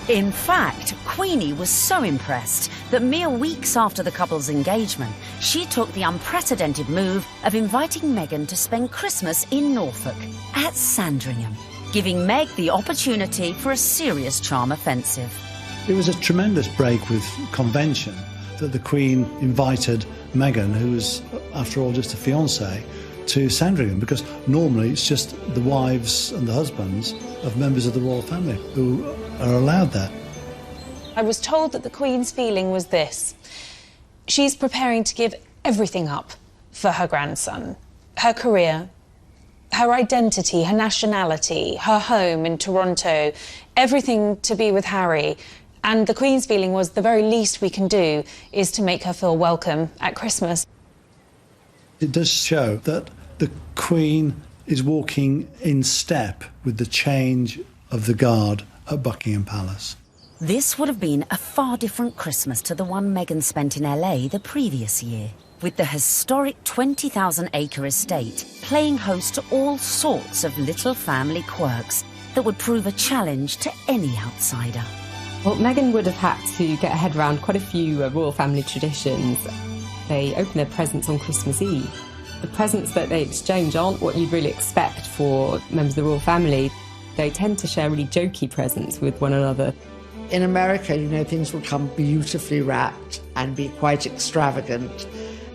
In fact, Queenie was so impressed that mere weeks after the couple's engagement, she took the unprecedented move of inviting Meghan to spend Christmas in Norfolk at Sandringham, giving Meg the opportunity for a serious charm offensive. It was a tremendous break with convention that the Queen invited Meghan, who was, after all, just a fiancée, to Sandringham, because normally it's just the wives and the husbands of members of the royal family who are allowed that. I was told that the Queen's feeling was this: she's preparing to give everything up for her grandson, her career, her identity, her nationality, her home in Toronto, everything to be with Harry. And the Queen's feeling was the very least we can do is to make her feel welcome at Christmas. It does show that the Queen is walking in step with the change of the guard at Buckingham Palace. This would have been a far different Christmas to the one Meghan spent in LA the previous year, with the historic 20,000-acre estate playing host to all sorts of little family quirks that would prove a challenge to any outsider. Well, Meghan would have had to get her head around quite a few royal family traditions. They open their presents on Christmas Eve. The presents that they exchange aren't what you'd really expect for members of the royal family. They tend to share really jokey presents with one another. In America, you know, things will come beautifully wrapped and be quite extravagant.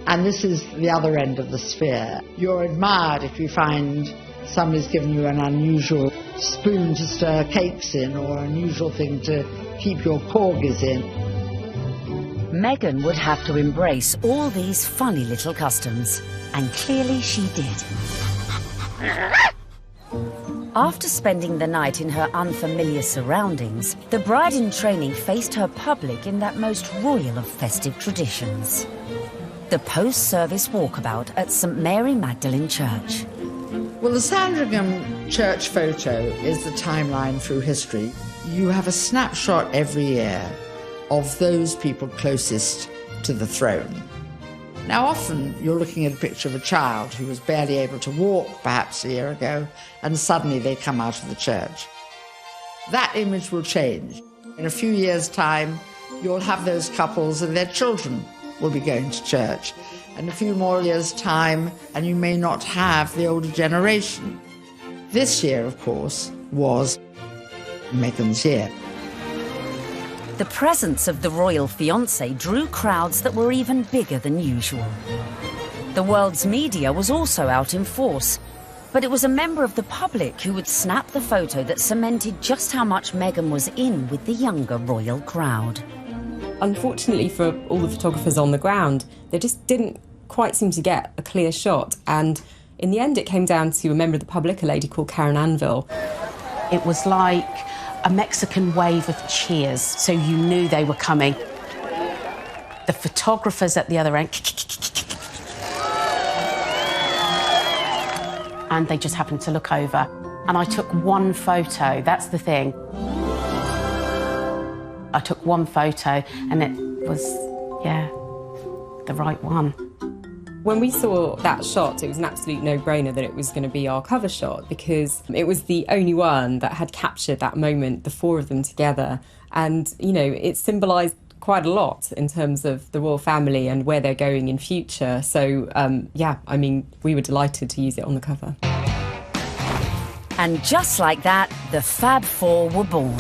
And this is the other end of the sphere. You're admired if you find somebody's given you an unusual spoon to stir cakes in, or an unusual thing to keep your corgis in. Meghan would have to embrace all these funny little customs, and clearly she did. After spending the night in her unfamiliar surroundings, the bride-in-training faced her public in that most royal of festive traditions: the post-service walkabout at St Mary Magdalene Church. Well, the Sandringham church photo is the timeline through history. You have a snapshot every year of those people closest to the throne. Now, often you're looking at a picture of a child who was barely able to walk perhaps a year ago, and suddenly they come out of the church. That image will change. In a few years' time, you'll have those couples and their children will be going to church. In a few more years' time, and you may not have the older generation. This year, of course, was Meghan's year. The presence of the royal fiancé drew crowds that were even bigger than usual. The world's media was also out in force, but it was a member of the public who would snap the photo that cemented just how much Meghan was in with the younger royal crowd. Unfortunately for all the photographers on the ground, they just didn't quite seem to get a clear shot, and in the end it came down to a member of the public, a lady called Karen Anvil. It was like a Mexican wave of cheers, so you knew they were coming. The photographers at the other end, and they just happened to look over. And I took one photo, that's the thing. I took one photo and it was, yeah, the right one. When we saw that shot, it was an absolute no-brainer that it was going to be our cover shot, because it was the only one that had captured that moment, the four of them together. And, you know, it symbolised quite a lot in terms of the royal family and where they're going in future. So, yeah, I mean, we were delighted to use it on the cover. And just like that, the Fab Four were born.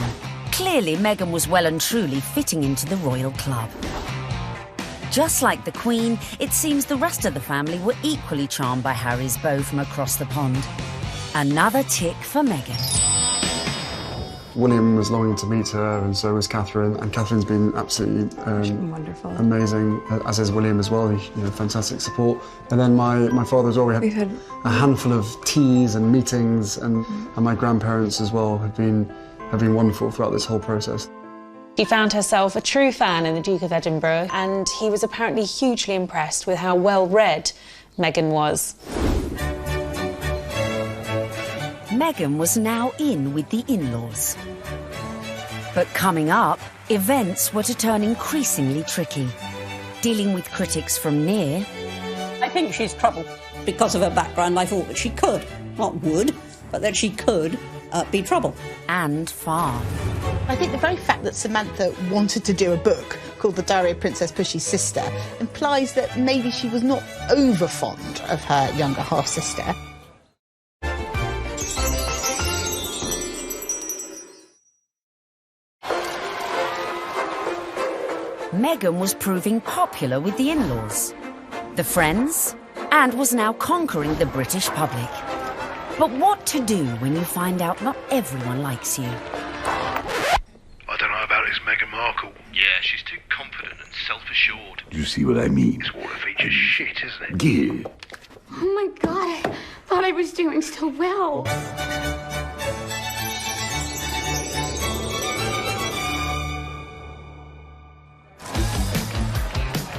Clearly, Meghan was well and truly fitting into the royal club. Just like the Queen, it seems the rest of the family were equally charmed by Harry's beau from across the pond. Another tick for Meghan. William was longing to meet her, and so was Catherine. And Catherine's been absolutely wonderful, amazing, as is William as well. You know, fantastic support. And then my father as well. We had a handful of teas and meetings, and my grandparents as well have been wonderful throughout this whole process. She found herself a true fan in the Duke of Edinburgh, and he was apparently hugely impressed with how well-read Meghan was. Meghan was now in with the in-laws. But coming up, events were to turn increasingly tricky. Dealing with critics from near... I think she's trouble. Because of her background, I thought that she could, not would, but that she could be trouble. And far. I think the very fact that Samantha wanted to do a book called The Diary of Princess Pushy's Sister implies that maybe she was not over fond of her younger half-sister. Meghan was proving popular with the in-laws, the friends, and was now conquering the British public. But what to do when you find out not everyone likes you? I don't know about this Meghan Markle. Yeah, she's too confident and self-assured. Do you see what I mean? This water feature's shit, isn't it? Yeah. Oh my God, I thought I was doing so well.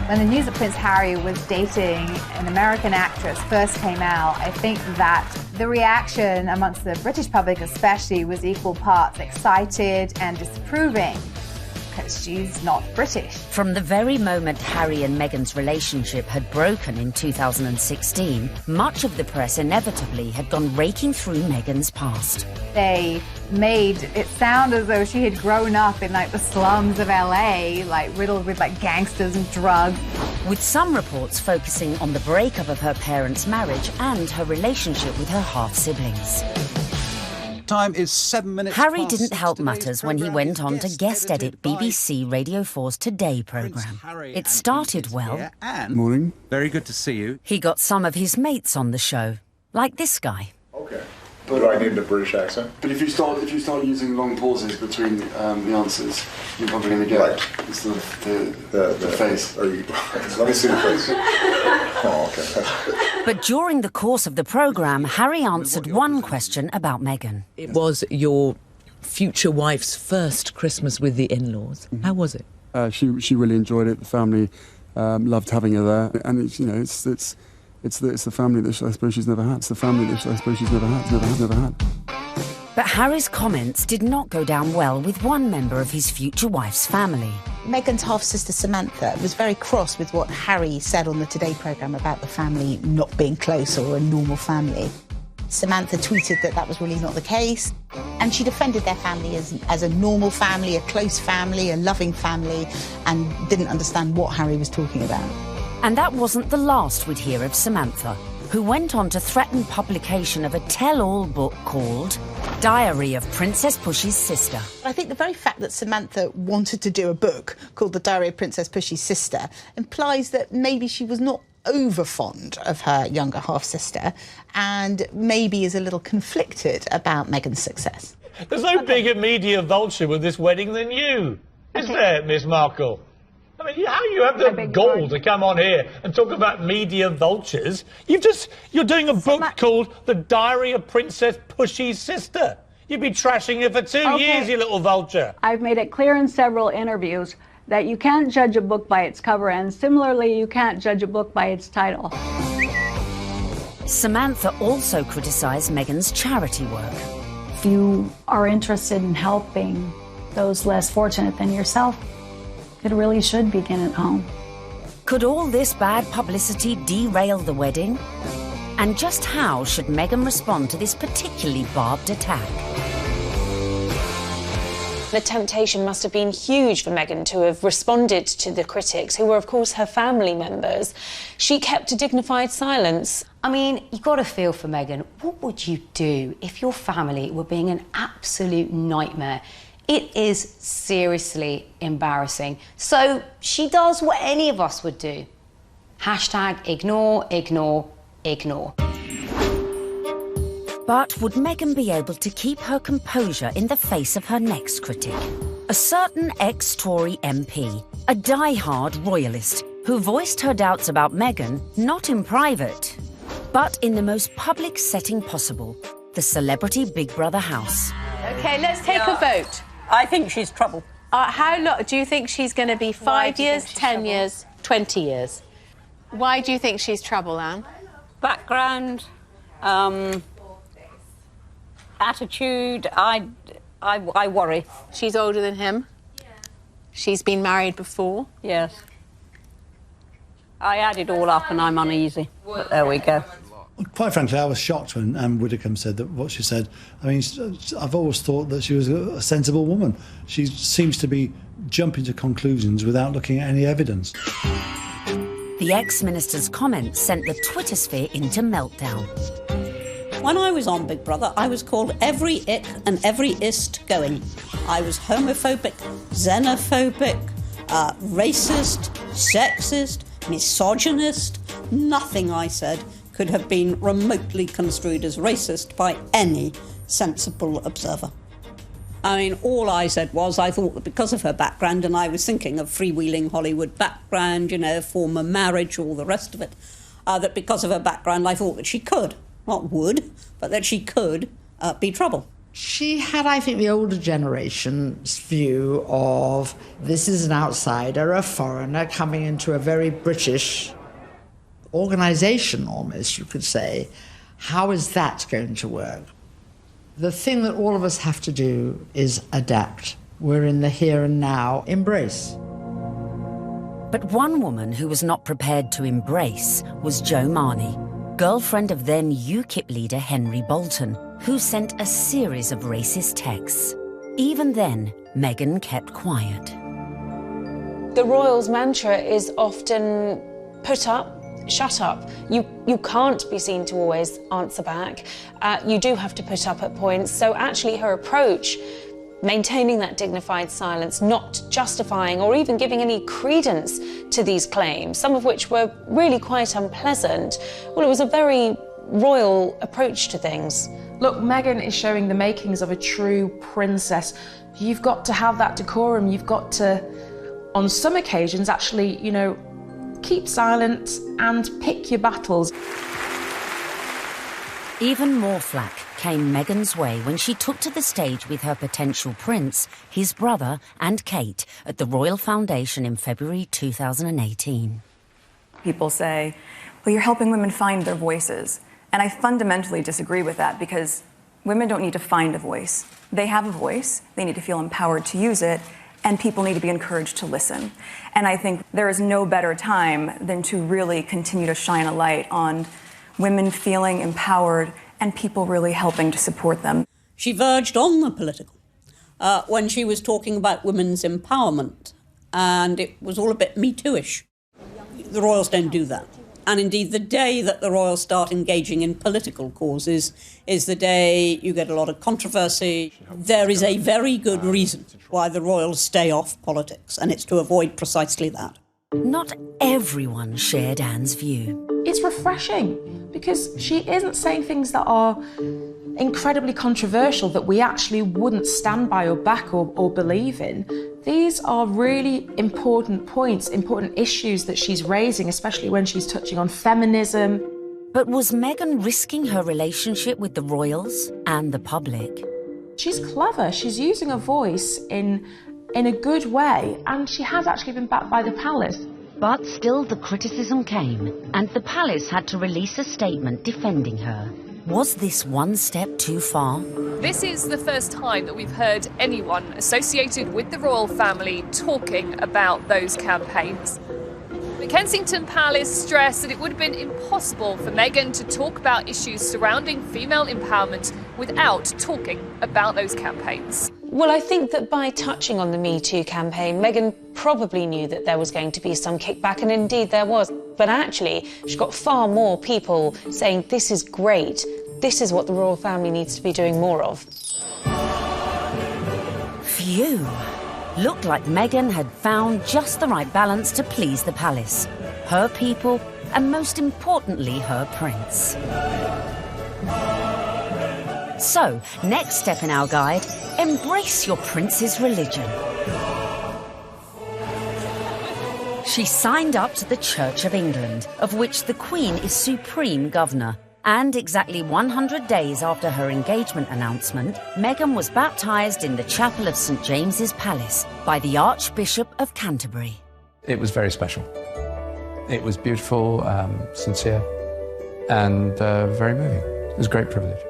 When the news that Prince Harry was dating an American actress first came out, I think that the reaction amongst the British public especially was equal parts excited and disapproving, because she's not British. From the very moment Harry and Meghan's relationship had broken in 2016, much of the press inevitably had gone raking through Meghan's past. They made it sound as though she had grown up in like the slums of LA, like riddled with like gangsters and drugs. With some reports focusing on the breakup of her parents' marriage and her relationship with her half-siblings. Time is 7 minutes. Harry didn't help matters when he went on to guest edit BBC Radio 4's Today programme. It started well. Morning. Very good to see you. He got some of his mates on the show, like this guy. Okay. But do I need a British accent? But if you start using long pauses between the answers, you're probably going to get the face. Let me see the face. Oh, okay. But during the course of the programme, Harry answered one question about Meghan. It was your future wife's first Christmas with the in-laws. Mm-hmm. How was it? She really enjoyed it. The family loved having her there, and it's the family that I suppose she's never had. It's the family that I suppose she's never had. But Harry's comments did not go down well with one member of his future wife's family. Meghan's half-sister Samantha was very cross with what Harry said on the Today programme about the family not being close or a normal family. Samantha tweeted that that was really not the case, and she defended their family as a normal family, a close family, a loving family, and didn't understand what Harry was talking about. And that wasn't the last we'd hear of Samantha, who went on to threaten publication of a tell-all book called Diary of Princess Pushy's Sister. I think the very fact that Samantha wanted to do a book called The Diary of Princess Pushy's Sister implies that maybe she was not over fond of her younger half-sister and maybe is a little conflicted about Meghan's success. There's no bigger media vulture with this wedding than you, is there, Miss Markle? I mean, how you have the gall to come on here and talk about media vultures? You're doing a book called The Diary of Princess Pushy's Sister. You've been trashing it for 2 years, you little vulture. I've made it clear in several interviews that you can't judge a book by its cover, and similarly, you can't judge a book by its title. Samantha also criticised Meghan's charity work. If you are interested in helping those less fortunate than yourself, it really should begin at home. Could all this bad publicity derail the wedding? And just how should Meghan respond to this particularly barbed attack? The temptation must have been huge for Meghan to have responded to the critics, who were, of course, her family members. She kept a dignified silence. I mean, you've got to feel for Meghan. What would you do if your family were being an absolute nightmare? It is seriously embarrassing. So she does what any of us would do. Hashtag ignore, ignore, ignore. But would Meghan be able to keep her composure in the face of her next critic? A certain ex-Tory MP, a die-hard royalist, who voiced her doubts about Meghan, not in private, but in the most public setting possible, the celebrity Big Brother house. OK, let's take a vote. I think she's trouble. How long do you think she's going to be? 5 years, 10 years, 20 years? Why do you think she's trouble, Anne? Background, attitude, I worry. She's older than him? She's been married before? Yes. I add it all up and I'm uneasy. But there we go. Quite frankly, I was shocked when Anne Widdecombe said that what she said. I mean, I've always thought that she was a sensible woman. She seems to be jumping to conclusions without looking at any evidence. The ex-minister's comments sent the Twitter sphere into meltdown. When I was on Big Brother, I was called every ick and every ist going. I was homophobic, xenophobic, racist, sexist, misogynist. Nothing I said could have been remotely construed as racist by any sensible observer. I mean, all I said was I thought that because of her background, and I was thinking of freewheeling Hollywood background, you know, former marriage, all the rest of it, that because of her background, I thought that she could, not would, but that she could be trouble. She had, I think, the older generation's view of this is an outsider, a foreigner coming into a very British organisation, almost, you could say. How is that going to work? The thing that all of us have to do is adapt. We're in the here and now. Embrace. But one woman who was not prepared to embrace was Jo Marnie, girlfriend of then UKIP leader Henry Bolton, who sent a series of racist texts. Even then, Meghan kept quiet. The royals' mantra is often put up, shut up. You can't be seen to always answer back. You do have to put up at points. So actually her approach, maintaining that dignified silence, not justifying or even giving any credence to these claims, some of which were really quite unpleasant, well, it was a very royal approach to things. Look, Meghan is showing the makings of a true princess. You've got to have that decorum. You've got to, on some occasions, actually, you know, keep silent and pick your battles. Even more flack came Meghan's way when she took to the stage with her potential prince, his brother and Kate at the Royal Foundation in February 2018. People say, well, you're helping women find their voices. And I fundamentally disagree with that because Women don't need to find a voice. They have a voice. They need to feel empowered to use it, and people need to be encouraged to listen. And I think there is no better time than to really continue to shine a light on women feeling empowered and people really helping to support them. She verged on the political when she was talking about women's empowerment, and it was all a bit Me Too-ish. The royals don't do that. And indeed, the day that the royals start engaging in political causes is the day you get a lot of controversy. There is a very good reason why the royals stay off politics, and it's to avoid precisely that. Not everyone shared Anne's view. It's refreshing because she isn't saying things that are incredibly controversial that we actually wouldn't stand by or back or believe in. These are really important points, important issues that she's raising, especially when she's touching on feminism. But was Meghan risking her relationship with the royals and the public? She's clever. She's using her voice in a good way, and she has actually been backed by the palace. But still the criticism came, and the palace had to release a statement defending her. Was this one step too far? This is the first time that we've heard anyone associated with the royal family talking about those campaigns. The Kensington Palace stressed that it would have been impossible for Meghan to talk about issues surrounding female empowerment without talking about those campaigns. Well, I think that by touching on the Me Too campaign, Meghan probably knew that there was going to be some kickback, and indeed there was. But actually, she got far more people saying, this is great, this is what the royal family needs to be doing more of. Phew. Looked like Meghan had found just the right balance to please the palace, her people, and most importantly, her prince. So, next step in our guide, embrace your prince's religion. She signed up to the Church of England, of which the Queen is supreme governor. And exactly 100 days after her engagement announcement, Meghan was baptised in the chapel of St James's Palace by the Archbishop of Canterbury. It was very special. It was beautiful, sincere, and very moving. It was a great privilege.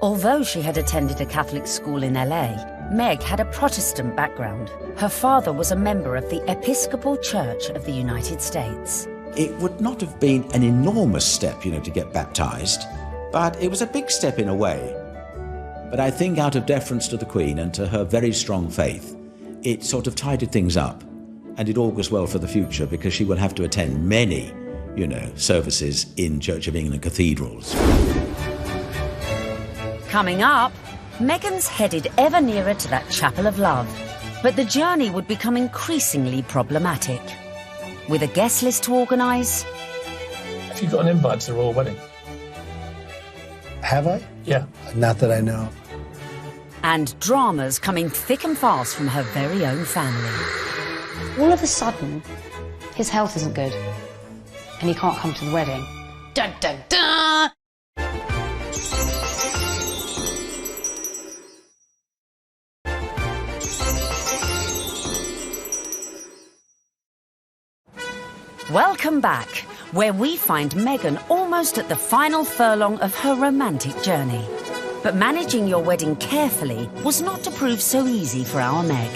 Although she had attended a Catholic school in LA, Meg had a Protestant background. Her father was a member of the Episcopal Church of the United States. It would not have been an enormous step, to get baptised, but it was a big step in a way. But I think out of deference to the Queen and to her very strong faith, it sort of tidied things up, and it augurs well for the future because she will have to attend many, services in Church of England cathedrals. Coming up, Meghan's headed ever nearer to that chapel of love, but the journey would become increasingly problematic. With a guest list to organise. Have you got an invite to the royal wedding? Have I? Yeah. Not that I know. And dramas coming thick and fast from her very own family. All of a sudden, his health isn't good, and he can't come to the wedding. Dun dun dun! Welcome back, where we find Meghan almost at the final furlong of her romantic journey. But managing your wedding carefully was not to prove so easy for our Meg.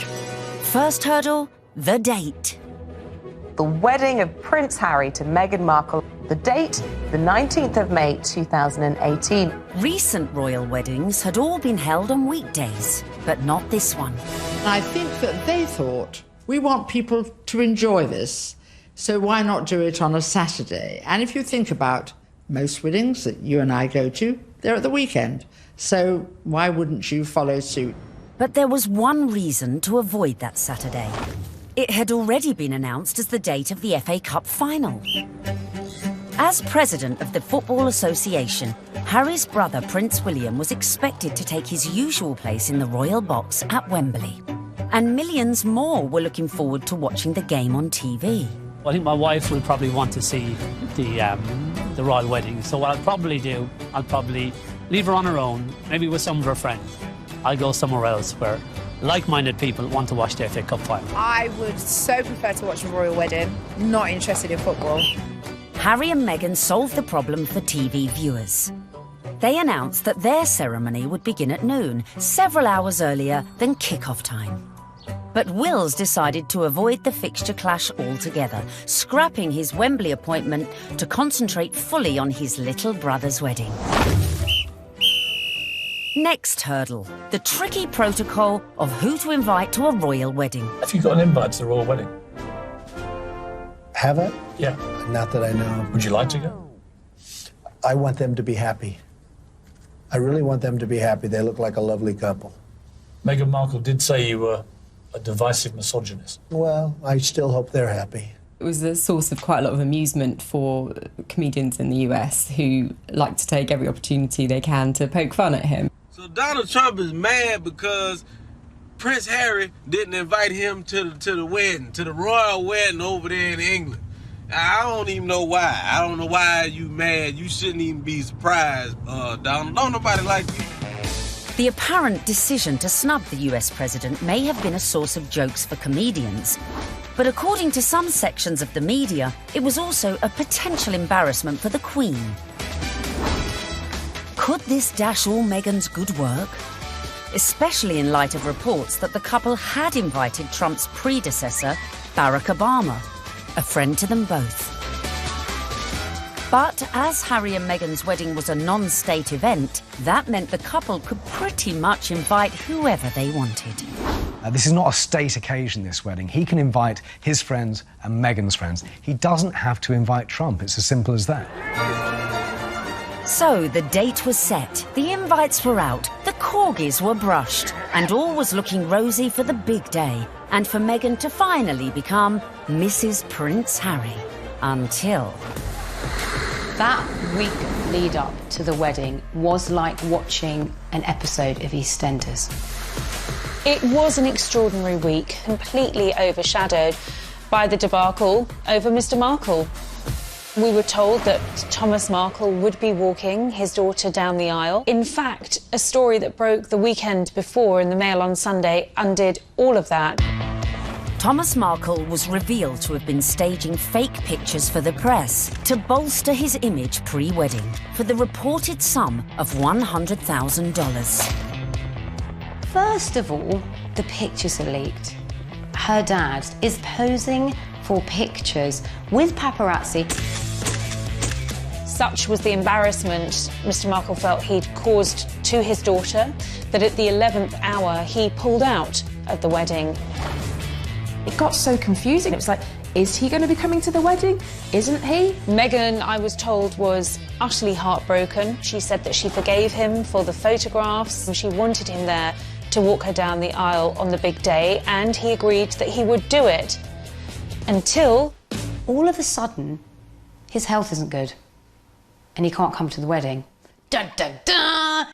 First hurdle, the date. The wedding of Prince Harry to Meghan Markle. The date, the 19th of May 2018. Recent royal weddings had all been held on weekdays, but not this one. I think that they thought, we want people to enjoy this, so why not do it on a Saturday? And if you think about most weddings that you and I go to, they're at the weekend. So why wouldn't you follow suit? But there was one reason to avoid that Saturday. It had already been announced as the date of the FA Cup final. As president of the Football Association, Harry's brother Prince William was expected to take his usual place in the royal box at Wembley. And millions more were looking forward to watching the game on TV. I think my wife will probably want to see the royal wedding. So what I'll probably do, I'll probably leave her on her own, maybe with some of her friends. I'll go somewhere else where like-minded people want to watch the FA Cup final. I would so prefer to watch a royal wedding, not interested in football. Harry and Meghan solved the problem for TV viewers. They announced that their ceremony would begin at noon, several hours earlier than kick-off time. But Wills decided to avoid the fixture clash altogether, scrapping his Wembley appointment to concentrate fully on his little brother's wedding. Next hurdle, the tricky protocol of who to invite to a royal wedding. Have you got an invite to the royal wedding? Have I? Yeah. Not that I know. Would you like to go? I want them to be happy. I really want them to be happy. They look like a lovely couple. Meghan Markle did say you were a divisive misogynist. Well, I still hope they're happy. It was a source of quite a lot of amusement for comedians in the US who like to take every opportunity they can to poke fun at him. So Donald Trump is mad because Prince Harry didn't invite him to the wedding, to the royal wedding over there in England. I don't even know why. I don't know why you mad. You shouldn't even be surprised, Donald. Don't nobody like you. The apparent decision to snub the US president may have been a source of jokes for comedians. But according to some sections of the media, it was also a potential embarrassment for the Queen. Could this dash all Meghan's good work? Especially in light of reports that the couple had invited Trump's predecessor, Barack Obama, a friend to them both. But as Harry and Meghan's wedding was a non-state event, that meant the couple could pretty much invite whoever they wanted. This is not a state occasion, this wedding. He can invite his friends and Meghan's friends. He doesn't have to invite Trump. It's as simple as that. So the date was set, the invites were out, the corgis were brushed, and all was looking rosy for the big day, and for Meghan to finally become Mrs. Prince Harry. Until... That week lead up to the wedding was like watching an episode of EastEnders. It was an extraordinary week, completely overshadowed by the debacle over Mr. Markle. We were told that Thomas Markle would be walking his daughter down the aisle. In fact, a story that broke the weekend before in the Mail on Sunday undid all of that. Thomas Markle was revealed to have been staging fake pictures for the press to bolster his image pre-wedding for the reported sum of $100,000. First of all, the pictures are leaked. Her dad is posing for pictures with paparazzi. Such was the embarrassment Mr. Markle felt he'd caused to his daughter that at the 11th hour he pulled out of the wedding. It got so confusing. It was like, is he going to be coming to the wedding? Isn't he? Meghan, I was told, was utterly heartbroken. She said that she forgave him for the photographs and she wanted him there to walk her down the aisle on the big day, and he agreed that he would do it. Until... all of a sudden, his health isn't good and he can't come to the wedding. Dun, dun, dun!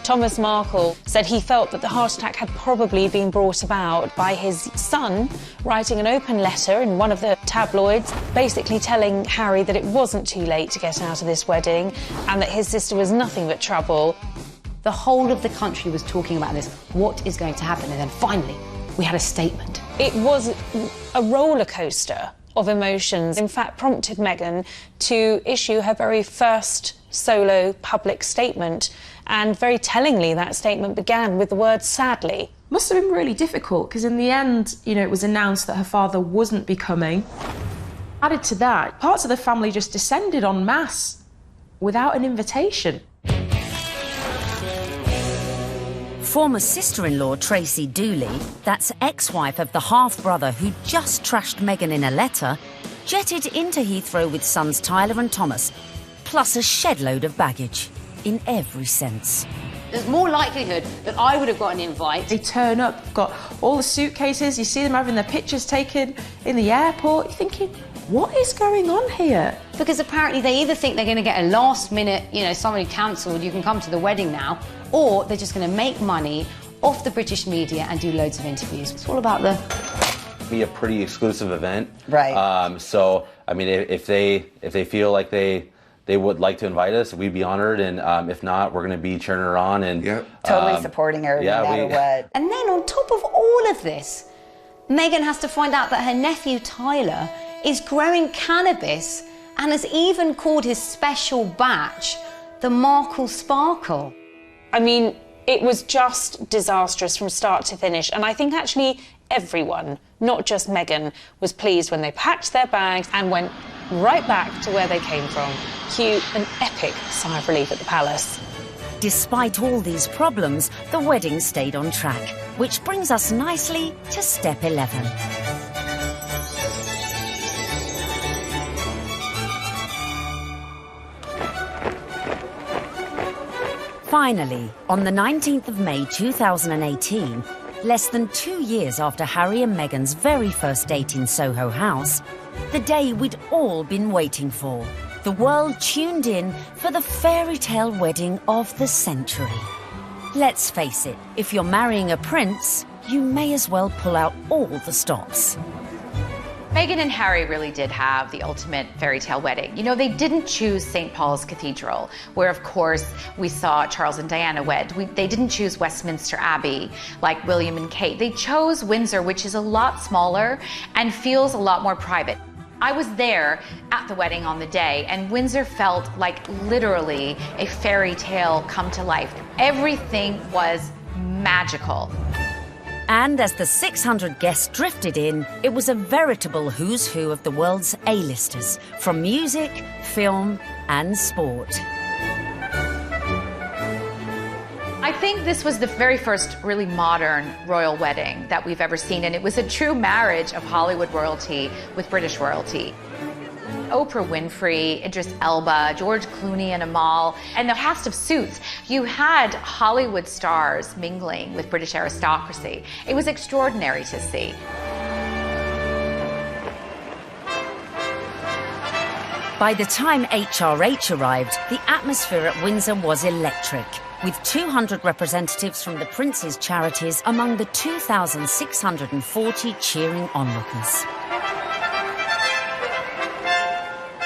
Thomas Markle said he felt that the heart attack had probably been brought about by his son writing an open letter in one of the tabloids, basically telling Harry that it wasn't too late to get out of this wedding and that his sister was nothing but trouble. The whole of the country was talking about this. What is going to happen? And then finally, we had a statement. It was a roller coaster of emotions, in fact prompted Meghan to issue her very first solo public statement, and very tellingly that statement began with the word sadly. Must have been really difficult because in the end, you know, it was announced that her father wasn't be coming. Added to that, parts of the family just descended en masse without an invitation. Former sister-in-law Tracy Dooley, that's ex-wife of the half-brother who just trashed Meghan in a letter, jetted into Heathrow with sons Tyler and Thomas, plus a shed-load of baggage, in every sense. There's more likelihood that I would have got an invite. They turn up, got all the suitcases, you see them having their pictures taken in the airport, you're thinking, what is going on here? Because apparently they either think they're going to get a last-minute, you know, somebody cancelled, you can come to the wedding now, or they're just going to make money off the British media and do loads of interviews. It's all about the... Be a pretty exclusive event. Right. So, I mean, if they feel like they would like to invite us, we'd be honored, and if not, we're going to be cheering her on and totally supporting her no matter what. And then on top of all of this, Meghan has to find out that her nephew Tyler is growing cannabis and has even called his special batch the Markle Sparkle. I mean, it was just disastrous from start to finish, and I think actually everyone, not just Meghan, was pleased when they packed their bags and went right back to where they came from. Cue an epic sigh of relief at the palace. Despite all these problems, the wedding stayed on track, which brings us nicely to step 11. Finally, on the 19th of May 2018, less than 2 years after Harry and Meghan's very first date in Soho House, the day we'd all been waiting for. The world tuned in for the fairy tale wedding of the century. Let's face it, if you're marrying a prince, you may as well pull out all the stops. Meghan and Harry really did have the ultimate fairy tale wedding. You know, they didn't choose St. Paul's Cathedral, where, of course, we saw Charles and Diana wed. They didn't choose Westminster Abbey, like William and Kate. They chose Windsor, which is a lot smaller and feels a lot more private. I was there at the wedding on the day, and Windsor felt like literally a fairy tale come to life. Everything was magical. And as the 600 guests drifted in, it was a veritable who's who of the world's A-listers, from music, film, and sport. I think this was the very first really modern royal wedding that we've ever seen, and it was a true marriage of Hollywood royalty with British royalty. Oprah Winfrey, Idris Elba, George Clooney and Amal, and the cast of Suits. You had Hollywood stars mingling with British aristocracy. It was extraordinary to see. By the time HRH arrived, the atmosphere at Windsor was electric, with 200 representatives from the Prince's charities among the 2,640 cheering onlookers.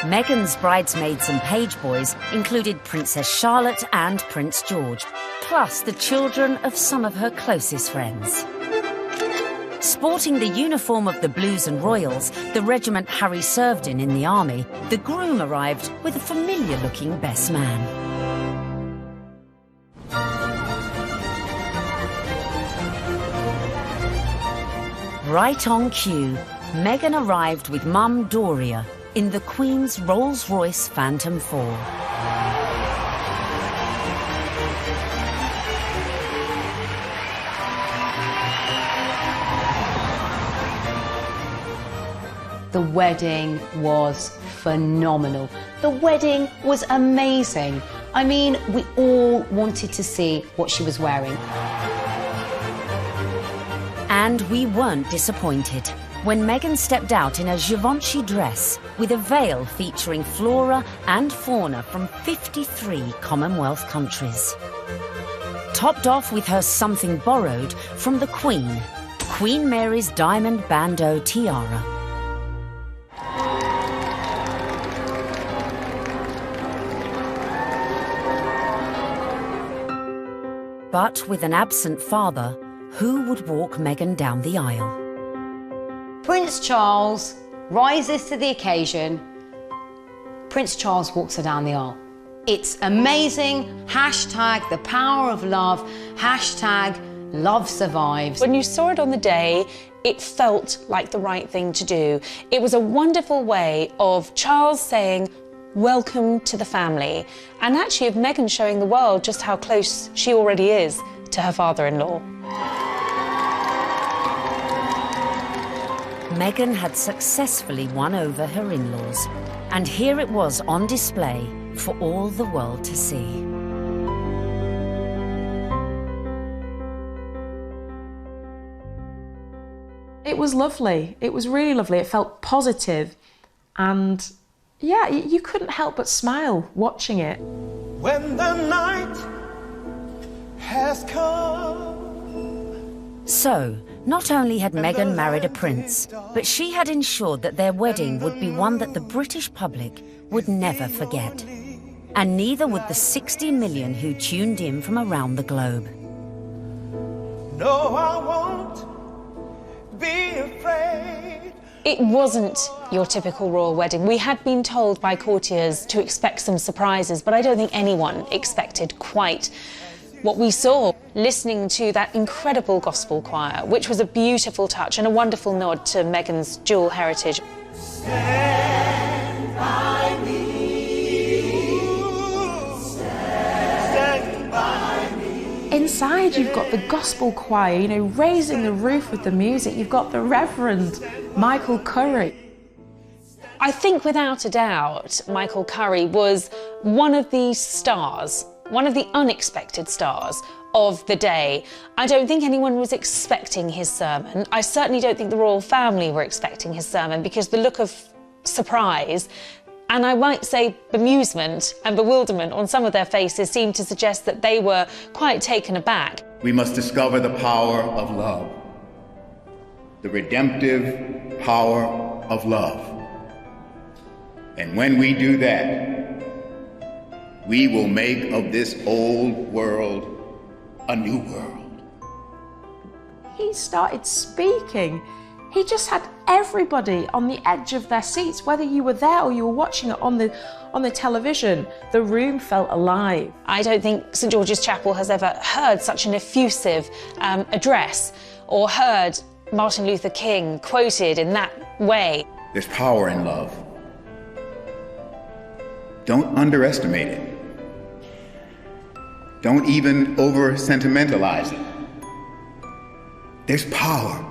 Meghan's bridesmaids and page boys included Princess Charlotte and Prince George, plus the children of some of her closest friends. Sporting the uniform of the Blues and Royals, the regiment Harry served in the army, the groom arrived with a familiar-looking best man. Right on cue, Meghan arrived with Mum Doria in the Queen's Rolls-Royce Phantom 4. The wedding was phenomenal. The wedding was amazing. I mean, we all wanted to see what she was wearing. And we weren't disappointed when Meghan stepped out in a Givenchy dress with a veil featuring flora and fauna from 53 Commonwealth countries. Topped off with her something borrowed from the Queen, Queen Mary's diamond bandeau tiara. But with an absent father, who would walk Meghan down the aisle? Prince Charles rises to the occasion. Prince Charles walks her down the aisle. It's amazing. Hashtag the power of love. Hashtag love survives. When you saw it on the day, it felt like the right thing to do. It was a wonderful way of Charles saying, welcome to the family, and actually of Meghan showing the world just how close she already is to her father-in-law. Meghan had successfully won over her in-laws, and here it was on display for all the world to see. It was lovely. It was really lovely. It felt positive, and yeah, you couldn't help but smile watching it. When the night has come. So, not only had Meghan married a prince, but she had ensured that their wedding would be one that the British public would never forget. And neither would the 60 million who tuned in from around the globe. No, I won't be afraid It wasn't your typical royal wedding. We had been told by courtiers to expect some surprises, but I don't think anyone expected quite what we saw. Listening to that incredible gospel choir, which was a beautiful touch and a wonderful nod to Meghan's dual heritage. Stand by me. Stand by me. Inside, you've got the gospel choir, you know, raising the roof with the music. You've got the Reverend Michael Curry. I think without a doubt, Michael Curry was one of the stars, one of the unexpected stars of the day. I don't think anyone was expecting his sermon. I certainly don't think the royal family were expecting his sermon, because the look of surprise, and I might say bemusement and bewilderment on some of their faces seemed to suggest that they were quite taken aback. We must discover the power of love, the redemptive power of love. And when we do that, we will make of this old world a new world. He started speaking. He just had everybody on the edge of their seats, whether you were there or you were watching it on the television. The room felt alive. I don't think St George's Chapel has ever heard such an effusive address, or heard Martin Luther King quoted in that way. There's power in love. Don't underestimate it. Don't even over-sentimentalize it. There's power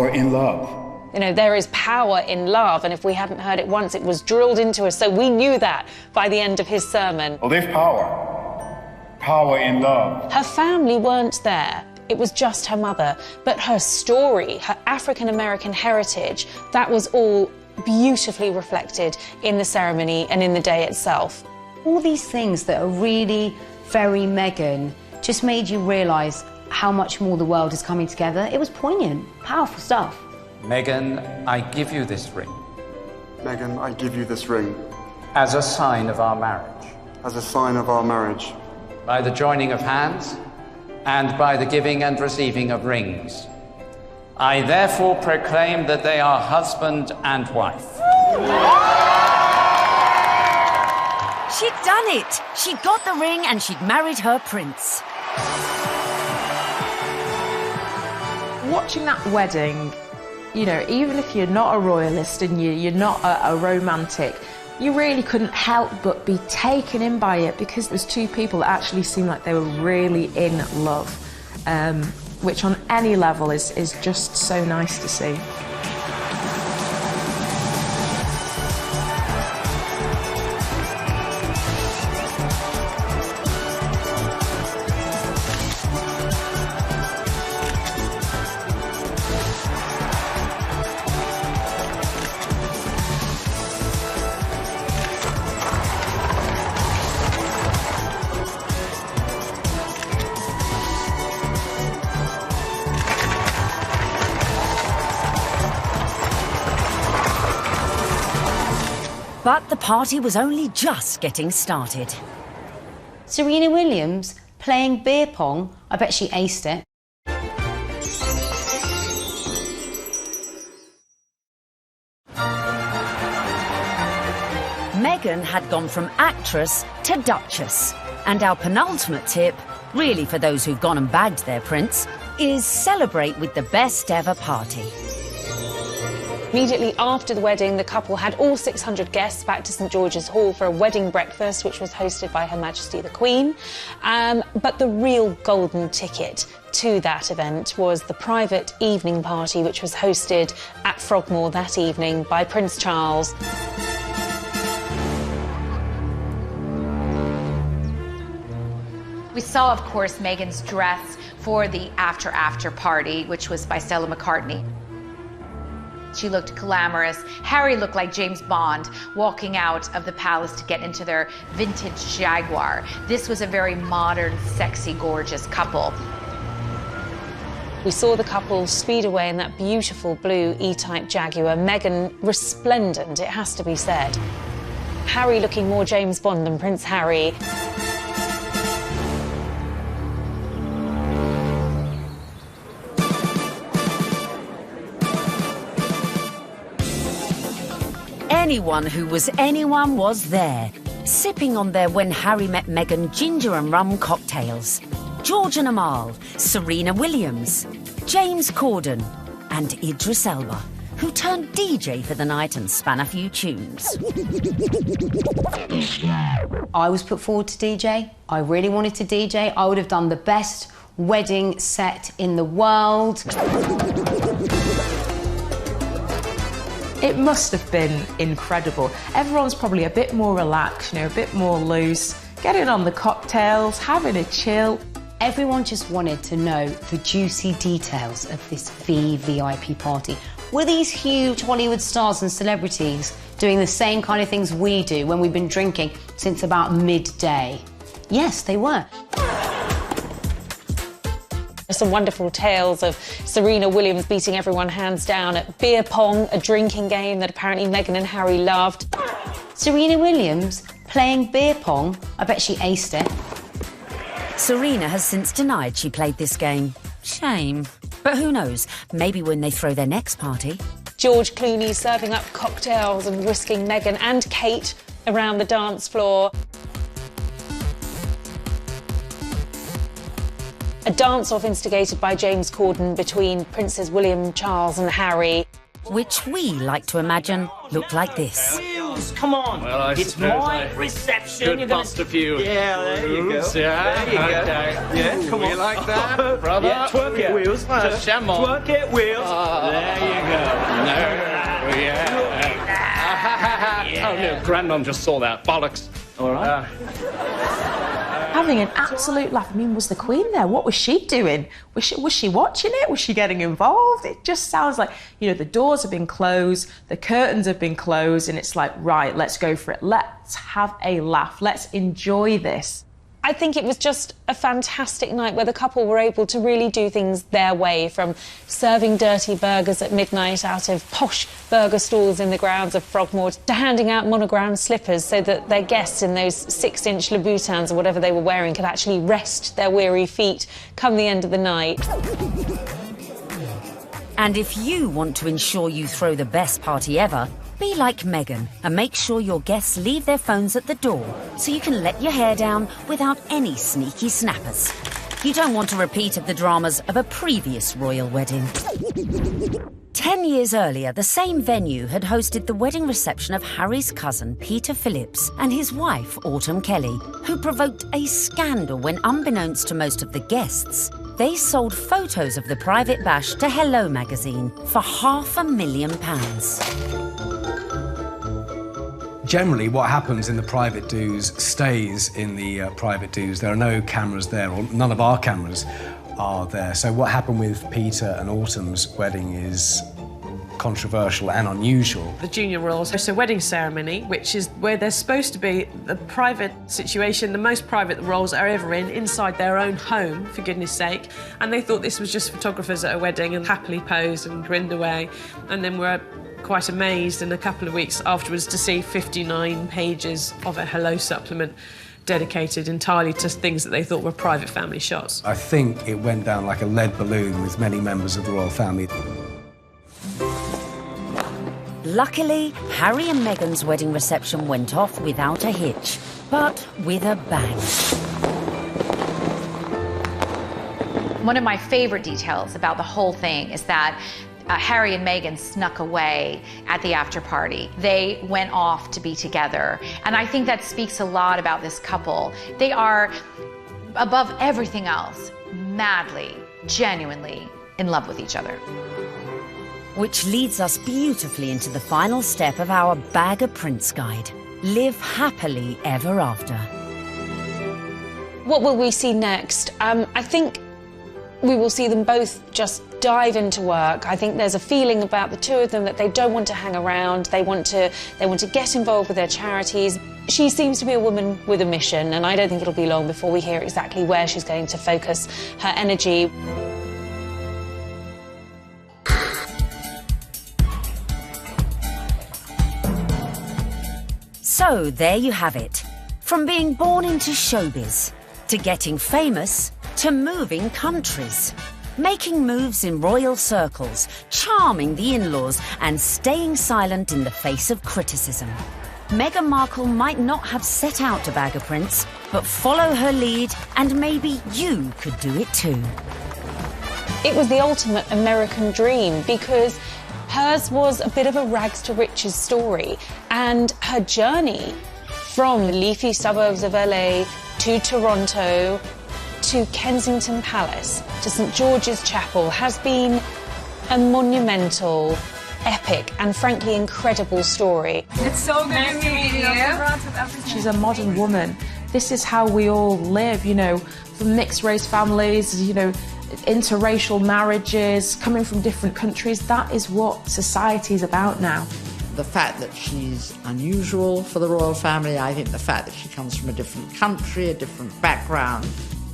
in love. You know, there is power in love, and if we hadn't heard it once, it was drilled into us, so we knew that by the end of his sermon. Well, there's power in love. Her family weren't there. It was just her mother. But her story, her African-American heritage, that was all beautifully reflected in the ceremony and in the day itself. All these things that are really very Meghan just made you realise how much more the world is coming together. It was poignant, powerful stuff. Meghan, I give you this ring. Meghan, I give you this ring. As a sign of our marriage. As a sign of our marriage. By the joining of hands and by the giving and receiving of rings. I therefore proclaim that they are husband and wife. She'd done it. She'd got the ring and she'd married her prince. Watching that wedding, you know, even if you're not a royalist and you're not a romantic, you really couldn't help but be taken in by it, because there's two people that actually seemed like they were really in love, which on any level is just so nice to see. But the party was only just getting started. Serena Williams playing beer pong. I bet she aced it. Meghan had gone from actress to duchess. And our penultimate tip, really for those who've gone and bagged their prince, is celebrate with the best ever party. Immediately after the wedding, the couple had all 600 guests back to St George's Hall for a wedding breakfast, which was hosted by Her Majesty the Queen. But the real golden ticket to that event was the private evening party, which was hosted at Frogmore that evening by Prince Charles. We saw, of course, Meghan's dress for the after party, which was by Stella McCartney. She looked glamorous. Harry looked like James Bond walking out of the palace to get into their vintage Jaguar. This was a very modern, sexy, gorgeous couple. We saw the couple speed away in that beautiful blue E-Type Jaguar. Meghan resplendent, it has to be said. Harry looking more James Bond than Prince Harry. Anyone who was anyone was there, sipping on their When Harry Met Meghan ginger and rum cocktails. George and Amal, Serena Williams, James Corden and Idris Elba, who turned DJ for the night and span a few tunes. I was put forward to DJ. I really wanted to DJ. I would have done the best wedding set in the world. It must have been incredible. Everyone's probably a bit more relaxed, you know, a bit more loose, getting on the cocktails, having a chill. Everyone just wanted to know the juicy details of this VVIP party. Were these huge Hollywood stars and celebrities doing the same kind of things we do when we've been drinking since about midday? Yes, they were. Some wonderful tales of Serena Williams beating everyone hands down at beer pong, a drinking game that apparently Meghan and Harry loved. Serena Williams playing beer pong? I bet she aced it. Serena has since denied she played this game. Shame. But who knows, maybe when they throw their next party. George Clooney serving up cocktails and whisking Meghan and Kate around the dance floor. A dance-off instigated by James Corden between Princes William, Charles and Harry. Which we like to imagine looked like this. Wheels, come on. Well, it's my reception. Could bust a few. Yeah, there you go. Yeah, there you go. Okay. Yeah, come we on. like that, brother. Yeah, twerk it, Wheels. Just jam on. Twerk it, Wheels. There you go. No, yeah. Oh, no, Grandmom just saw that. Bollocks. All right. Having an absolute laugh. I mean, was the Queen there? What was she doing? Was she watching it? Was she getting involved? It just sounds like, you know, the doors have been closed, the curtains have been closed, and it's like, right, let's go for it. Let's have a laugh. Let's enjoy this. I think it was just a fantastic night where the couple were able to really do things their way, from serving dirty burgers at midnight out of posh burger stalls in the grounds of Frogmore to handing out monogrammed slippers so that their guests in those 6-inch Louboutins or whatever they were wearing could actually rest their weary feet come the end of the night. And if you want to ensure you throw the best party ever, be like Meghan and make sure your guests leave their phones at the door so you can let your hair down without any sneaky snappers. You don't want a repeat of the dramas of a previous royal wedding. 10 years earlier, the same venue had hosted the wedding reception of Harry's cousin, Peter Phillips, and his wife, Autumn Kelly, who provoked a scandal when, unbeknownst to most of the guests, they sold photos of the private bash to Hello magazine for £500,000. Generally, what happens in the private do's stays in the private do's. There are no cameras there, or none of our cameras are there. So what happened with Peter and Autumn's wedding is controversial and unusual. The junior royals host a wedding ceremony, which is where they're supposed to be the private situation, the most private the royals are ever in, inside their own home, for goodness sake. And they thought this was just photographers at a wedding and happily posed and grinned away. And then were quite amazed in a couple of weeks afterwards to see 59 pages of a Hello supplement dedicated entirely to things that they thought were private family shots. I think it went down like a lead balloon with many members of the royal family. Luckily, Harry and Meghan's wedding reception went off without a hitch, but with a bang. One of my favorite details about the whole thing is that Harry and Meghan snuck away at the after party. They went off to be together. And I think that speaks a lot about this couple. They are, above everything else, madly, genuinely in love with each other. Which leads us beautifully into the final step of our Bag of Prince guide. Live happily ever after. What will we see next? I think we will see them both just dive into work. I think there's a feeling about the two of them that they don't want to hang around. They want to get involved with their charities. She seems to be a woman with a mission, and I don't think it'll be long before we hear exactly where she's going to focus her energy. So there you have it. From being born into showbiz, to getting famous, to moving countries. making moves in royal circles, charming the in-laws, and staying silent in the face of criticism. Meghan Markle might not have set out to bag a prince, but follow her lead and maybe you could do it too. It was the ultimate American dream because hers was a bit of a rags to riches story, and her journey from the leafy suburbs of LA to Toronto to Kensington Palace to St George's Chapel has been a monumental, epic and frankly incredible story. It's so good to meet you. She's a modern woman. This is how we all live, you know, from mixed race families, you know, interracial marriages, coming from different countries. That is what society is about now. The fact that she's unusual for the royal family, I think the fact that she comes from a different country, a different background,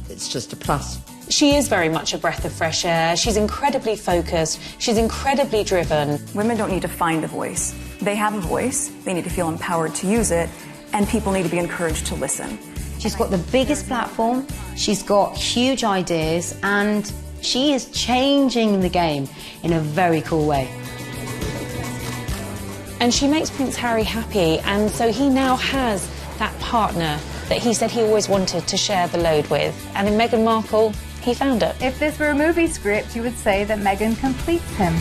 it's just a plus. She is very much a breath of fresh air. She's incredibly focused. She's incredibly driven. Women don't need to find a voice. They have a voice. They need to feel empowered to use it, and people need to be encouraged to listen. She's got the biggest platform, she's got huge ideas, and she is changing the game in a very cool way. And she makes Prince Harry happy, and so he now has that partner that he said he always wanted to share the load with. And in Meghan Markle, he found it. If this were a movie script, you would say that Meghan completes him.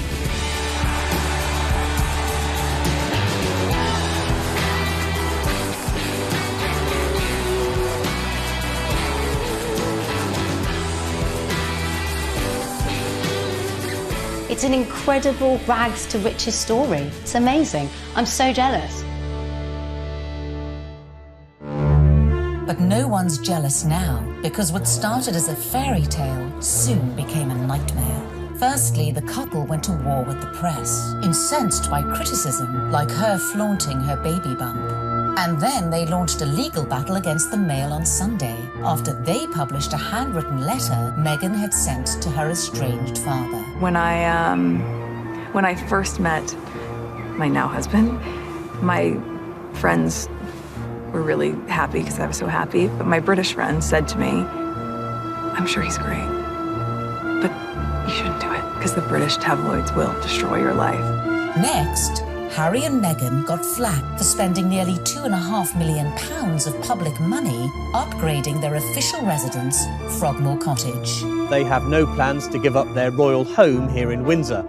It's an incredible rags to riches story. It's amazing. I'm so jealous. But no one's jealous now, because what started as a fairy tale soon became a nightmare. Firstly, the couple went to war with the press, incensed by criticism, like her flaunting her baby bump. And then they launched a legal battle against the Mail on Sunday, after they published a handwritten letter Meghan had sent to her estranged father. When I first met my now husband, my friends were really happy because I was so happy. But my British friend said to me, "I'm sure he's great, but you shouldn't do it because the British tabloids will destroy your life." Next, Harry and Meghan got flack for spending nearly £2.5 million of public money upgrading their official residence, Frogmore Cottage. They have no plans to give up their royal home here in Windsor.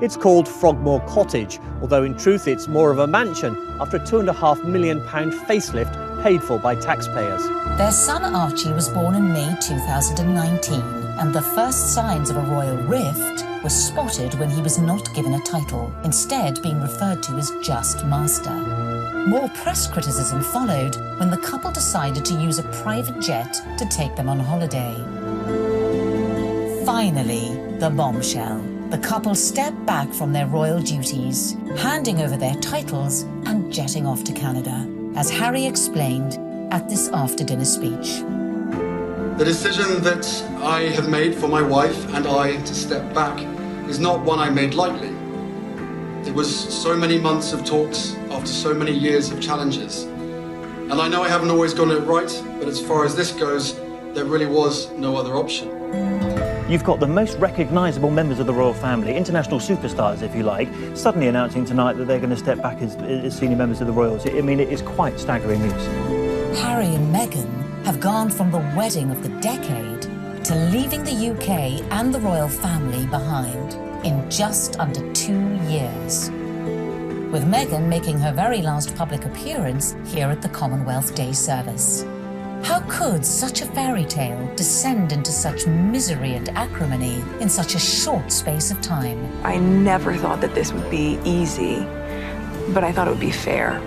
It's called Frogmore Cottage, although in truth it's more of a mansion after a £2.5 million facelift paid for by taxpayers. Their son Archie was born in May 2019, and the first signs of a royal rift were spotted when he was not given a title, instead being referred to as just master. More press criticism followed when the couple decided to use a private jet to take them on holiday. Finally, the bombshell. The couple stepped back from their royal duties, handing over their titles and jetting off to Canada, as Harry explained at this after-dinner speech. The decision that I have made for my wife and I to step back is not one I made lightly. It was so many months of talks after so many years of challenges. And I know I haven't always gotten it right, but as far as this goes, there really was no other option. You've got the most recognisable members of the royal family, international superstars if you like, suddenly announcing tonight that they're going to step back as senior members of the royals. I mean, it is quite staggering news. Harry and Meghan have gone from the wedding of the decade to leaving the UK and the royal family behind in just under 2 years, with Meghan making her very last public appearance here at the Commonwealth Day service. How could such a fairy tale descend into such misery and acrimony in such a short space of time? I never thought that this would be easy, but I thought it would be fair.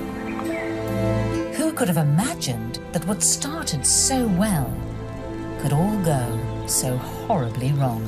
Who could have imagined that what started so well could all go so horribly wrong?